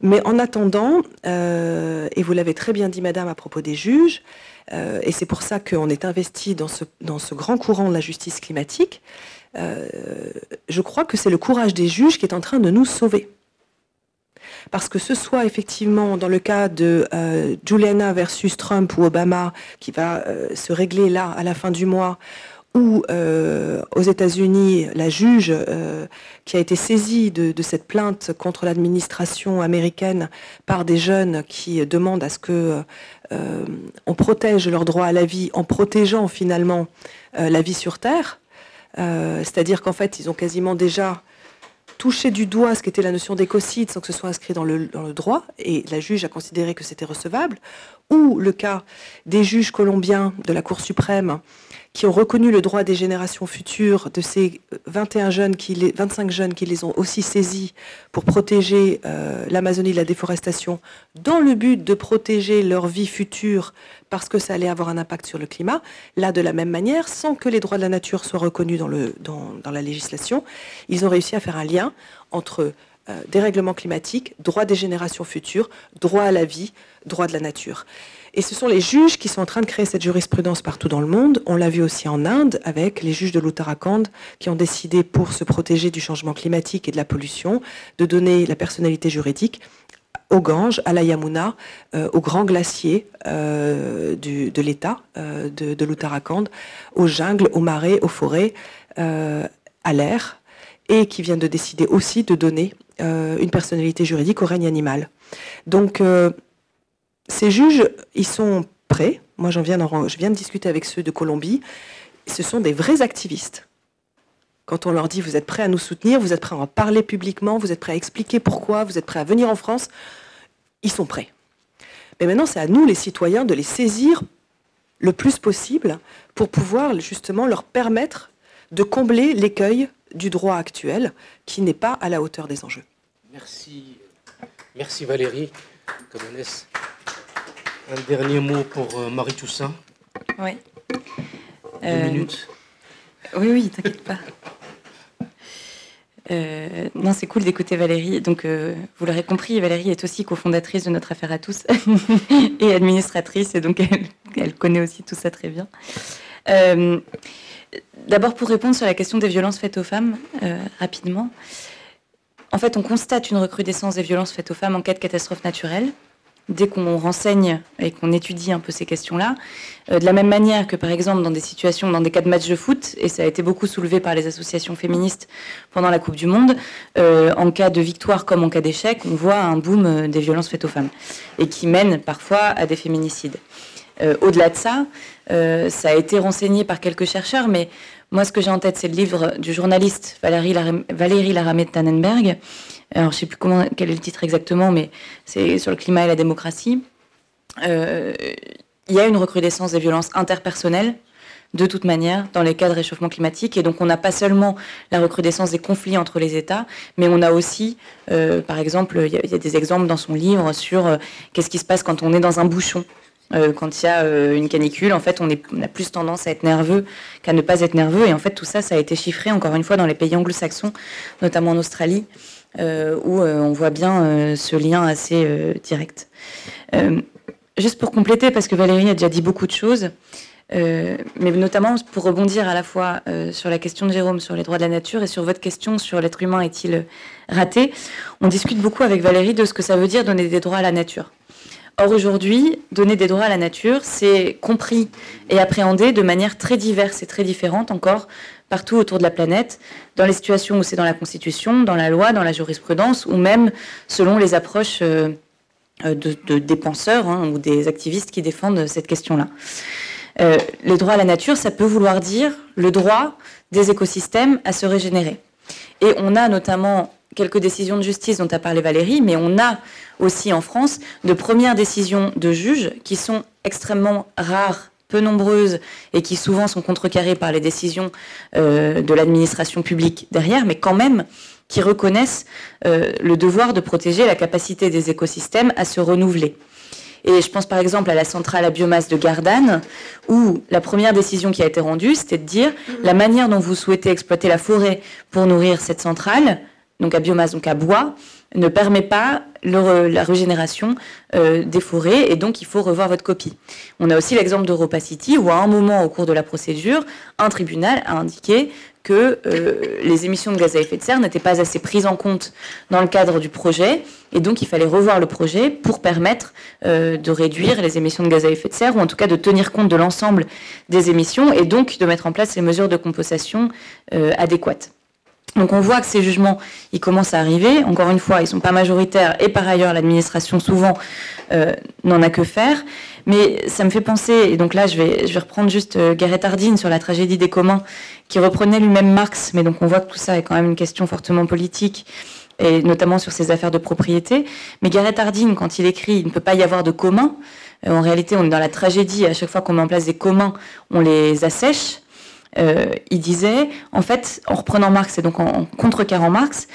Mais en attendant, et vous l'avez très bien dit madame à propos des juges, et c'est pour ça qu'on est investi dans ce grand courant de la justice climatique, je crois que c'est le courage des juges qui est en train de nous sauver. Parce que ce soit effectivement dans le cas de Juliana versus Trump ou Obama qui va se régler là à la fin du mois, ou aux États-Unis, la juge qui a été saisie de cette plainte contre l'administration américaine par des jeunes qui demandent à ce que on protège leur droit à la vie en protégeant finalement la vie sur Terre. C'est-à-dire qu'en fait, ils ont quasiment déjà touché du doigt ce qu'était la notion d'écocide sans que ce soit inscrit dans le droit, et la juge a considéré que c'était recevable, ou le cas des juges colombiens de la Cour suprême qui ont reconnu le droit des générations futures de ces 25 jeunes qui les ont aussi saisis pour protéger l'Amazonie de la déforestation, dans le but de protéger leur vie future parce que ça allait avoir un impact sur le climat. Là, de la même manière, sans que les droits de la nature soient reconnus dans la législation, ils ont réussi à faire un lien entre dérèglement climatique, droit des générations futures, droit à la vie, droit de la nature. Et ce sont les juges qui sont en train de créer cette jurisprudence partout dans le monde. On l'a vu aussi en Inde avec les juges de l'Uttarakhand qui ont décidé, pour se protéger du changement climatique et de la pollution, de donner la personnalité juridique au Gange, à la Yamuna, aux grands glaciers de l'État de l'Uttarakhand, aux jungles, aux marais, aux forêts, à l'air, et qui viennent de décider aussi de donner une personnalité juridique au règne animal. Donc, ces juges, ils sont prêts. Moi, je viens de discuter avec ceux de Colombie. ce sont des vrais activistes. Quand on leur dit vous êtes prêts à nous soutenir, vous êtes prêts à en parler publiquement, vous êtes prêts à expliquer pourquoi, vous êtes prêts à venir en France, ils sont prêts. Mais maintenant, c'est à nous, les citoyens, de les saisir le plus possible pour pouvoir justement leur permettre de combler l'écueil du droit actuel qui n'est pas à la hauteur des enjeux. Merci. Merci Valérie. Cabanès. Un dernier mot pour Marie Toussaint. Oui. 2 minutes. Oui, t'inquiète pas. Non, c'est cool d'écouter Valérie. Donc, vous l'aurez compris, Valérie est aussi cofondatrice de notre affaire à tous et administratrice, et donc elle connaît aussi tout ça très bien. D'abord, pour répondre sur la question des violences faites aux femmes, rapidement. En fait, on constate une recrudescence des violences faites aux femmes en cas de catastrophe naturelle, dès qu'on renseigne et qu'on étudie un peu ces questions-là. De la même manière que, par exemple, dans des situations, dans des cas de match de foot, et ça a été beaucoup soulevé par les associations féministes pendant la Coupe du Monde, en cas de victoire comme en cas d'échec, on voit un boom des violences faites aux femmes, et qui mène parfois à des féminicides. Au-delà de ça, ça a été renseigné par quelques chercheurs, mais moi, ce que j'ai en tête, c'est le livre du journaliste Valérie Laramé-Tannenberg. Alors, je ne sais plus quel est le titre exactement, mais c'est sur le climat et la démocratie. Il y a une recrudescence des violences interpersonnelles, de toute manière, dans les cas de réchauffement climatique. Et donc, on n'a pas seulement la recrudescence des conflits entre les États, mais on a aussi, par exemple, il y a des exemples dans son livre sur qu'est-ce qui se passe quand on est dans un bouchon. Quand il y a une canicule, en fait, on a plus tendance à être nerveux qu'à ne pas être nerveux. Et en fait, tout ça, ça a été chiffré, encore une fois, dans les pays anglo-saxons, notamment en Australie, où on voit bien ce lien assez direct. Juste pour compléter, parce que Valérie a déjà dit beaucoup de choses, mais notamment pour rebondir à la fois sur la question de Jérôme sur les droits de la nature et sur votre question sur l'être humain est-il raté, on discute beaucoup avec Valérie de ce que ça veut dire donner des droits à la nature. Or, aujourd'hui, donner des droits à la nature, c'est compris et appréhendé de manière très diverse et très différente encore partout autour de la planète, dans les situations où c'est dans la Constitution, dans la loi, dans la jurisprudence, ou même selon les approches des penseurs ou des activistes qui défendent cette question-là. Les droits à la nature, ça peut vouloir dire le droit des écosystèmes à se régénérer. Et on a notamment quelques décisions de justice dont a parlé Valérie, mais on a aussi en France de premières décisions de juges qui sont extrêmement rares, peu nombreuses, et qui souvent sont contrecarrées par les décisions de l'administration publique derrière, mais quand même qui reconnaissent le devoir de protéger la capacité des écosystèmes à se renouveler. Et je pense par exemple à la centrale à biomasse de Gardanne, où la première décision qui a été rendue, c'était de dire la manière dont vous souhaitez exploiter la forêt pour nourrir cette centrale, donc à biomasse, donc à bois, ne permet pas la régénération des forêts, et donc il faut revoir votre copie. On a aussi l'exemple d'EuropaCity, où à un moment au cours de la procédure, un tribunal a indiqué que les émissions de gaz à effet de serre n'étaient pas assez prises en compte dans le cadre du projet, et donc il fallait revoir le projet pour permettre de réduire les émissions de gaz à effet de serre, ou en tout cas de tenir compte de l'ensemble des émissions, et donc de mettre en place les mesures de compensation adéquates. Donc on voit que ces jugements, ils commencent à arriver. Encore une fois, ils ne sont pas majoritaires, et par ailleurs, l'administration, souvent, n'en a que faire. Mais ça me fait penser, et donc là, je vais reprendre juste Garrett Hardin sur la tragédie des communs, qui reprenait lui-même Marx, mais donc on voit que tout ça est quand même une question fortement politique, et notamment sur ces affaires de propriété. Mais Garrett Hardin, quand il écrit « Il ne peut pas y avoir de communs », en réalité, on est dans la tragédie, à chaque fois qu'on met en place des communs, on les assèche. Il disait, en fait, en reprenant Marx et donc en contrecarrant Marx,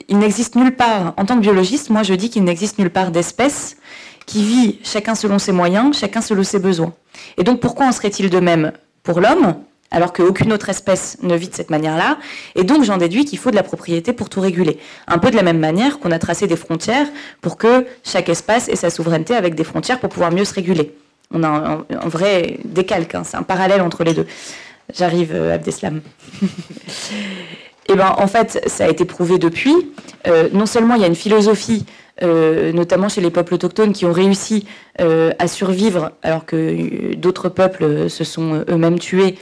il n'existe nulle part, en tant que biologiste, moi je dis qu'il n'existe nulle part d'espèce qui vit chacun selon ses moyens, chacun selon ses besoins. Et donc pourquoi en serait-il de même pour l'homme, alors qu'aucune autre espèce ne vit de cette manière-là? Et donc j'en déduis qu'il faut de la propriété pour tout réguler. Un peu de la même manière qu'on a tracé des frontières pour que chaque espace ait sa souveraineté avec des frontières pour pouvoir mieux se réguler. On a un vrai décalque, c'est un parallèle entre les deux. J'arrive, Abdeslam. Et ben, en fait, ça a été prouvé depuis. Non seulement il y a une philosophie, notamment chez les peuples autochtones, qui ont réussi à survivre alors que d'autres peuples se sont eux-mêmes tués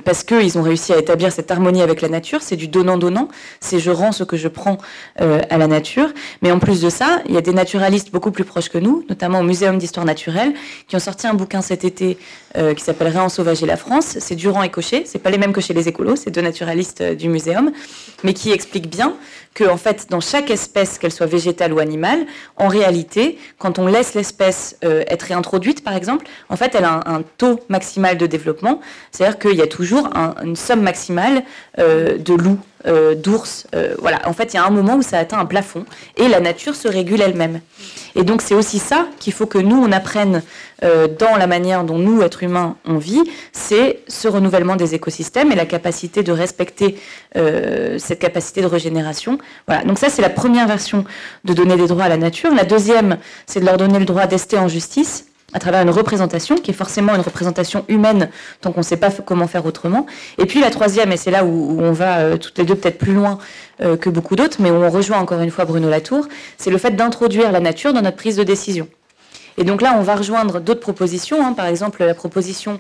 parce qu'ils ont réussi à établir cette harmonie avec la nature, c'est du donnant-donnant, c'est je rends ce que je prends à la nature. Mais en plus de ça, il y a des naturalistes beaucoup plus proches que nous, notamment au Muséum d'histoire naturelle, qui ont sorti un bouquin cet été qui s'appelle Réensauvager la France. C'est Durand et Cochet, c'est pas les mêmes que chez les écolos, c'est deux naturalistes du muséum, mais qui expliquent bien que, en fait, dans chaque espèce, qu'elle soit végétale ou animale, en réalité, quand on laisse l'espèce être réintroduite, par exemple, en fait, elle a un taux maximal de développement. C'est-à-dire qu'il y a toujours une somme maximale de loups, d'ours. Voilà. En fait, il y a un moment où ça atteint un plafond et la nature se régule elle-même. Et donc, c'est aussi ça qu'il faut que nous, on apprenne dans la manière dont nous, êtres humains, on vit, c'est ce renouvellement des écosystèmes et la capacité de respecter cette capacité de régénération. Voilà. Donc ça, c'est la première version de donner des droits à la nature. La deuxième, c'est de leur donner le droit d'ester en justice à travers une représentation qui est forcément une représentation humaine, donc on ne sait pas comment faire autrement. Et puis la troisième, et c'est là où on va toutes les deux peut-être plus loin que beaucoup d'autres, mais où on rejoint encore une fois Bruno Latour, c'est le fait d'introduire la nature dans notre prise de décision. Et donc là, on va rejoindre d'autres propositions, par exemple la proposition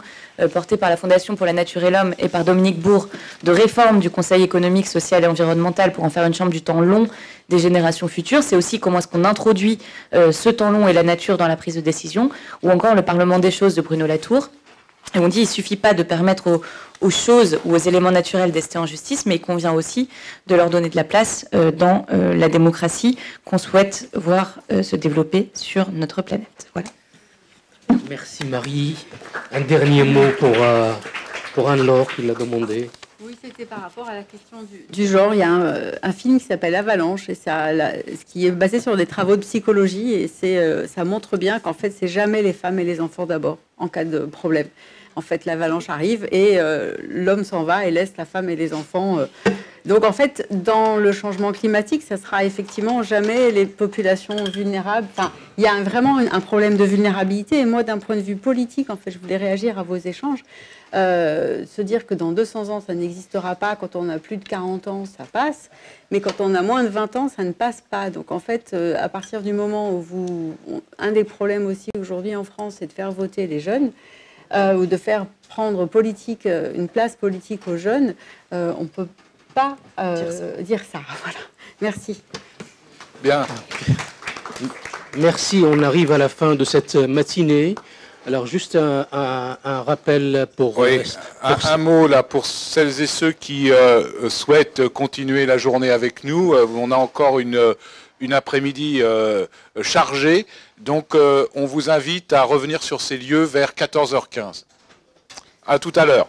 portée par la Fondation pour la Nature et l'Homme et par Dominique Bourg de réforme du Conseil économique, social et environnemental pour en faire une chambre du temps long des générations futures. C'est aussi comment est-ce qu'on introduit ce temps long et la nature dans la prise de décision, ou encore le Parlement des choses de Bruno Latour. Et on dit qu'il ne suffit pas de permettre aux choses ou aux éléments naturels d'ester en justice, mais il convient aussi de leur donner de la place dans la démocratie qu'on souhaite voir se développer sur notre planète. Voilà. Merci Marie. Un dernier mot pour Anne-Laure qui l'a demandé. Oui, c'était par rapport à la question du genre. Il y a un film qui s'appelle Avalanche, et qui est basé sur des travaux de psychologie, et ça montre bien qu'en fait, c'est jamais les femmes et les enfants d'abord en cas de problème. En fait, l'avalanche arrive et l'homme s'en va et laisse la femme et les enfants. Donc, en fait, dans le changement climatique, ça sera effectivement jamais les populations vulnérables. Enfin, il y a vraiment un problème de vulnérabilité. Et moi, d'un point de vue politique, en fait, je voulais réagir à vos échanges. Se dire que dans 200 ans, ça n'existera pas. Quand on a plus de 40 ans, ça passe. Mais quand on a moins de 20 ans, ça ne passe pas. Donc, en fait, à partir du moment où un des problèmes aussi aujourd'hui en France, c'est de faire voter les jeunes, ou de faire prendre une place politique aux jeunes, on ne peut pas dire ça. Voilà. Merci. Bien. Merci. On arrive à la fin de cette matinée. Alors, juste un rappel pour... Oui, un mot là pour celles et ceux qui souhaitent continuer la journée avec nous. On a encore une après-midi chargée. Donc, on vous invite à revenir sur ces lieux vers 14h15. À tout à l'heure.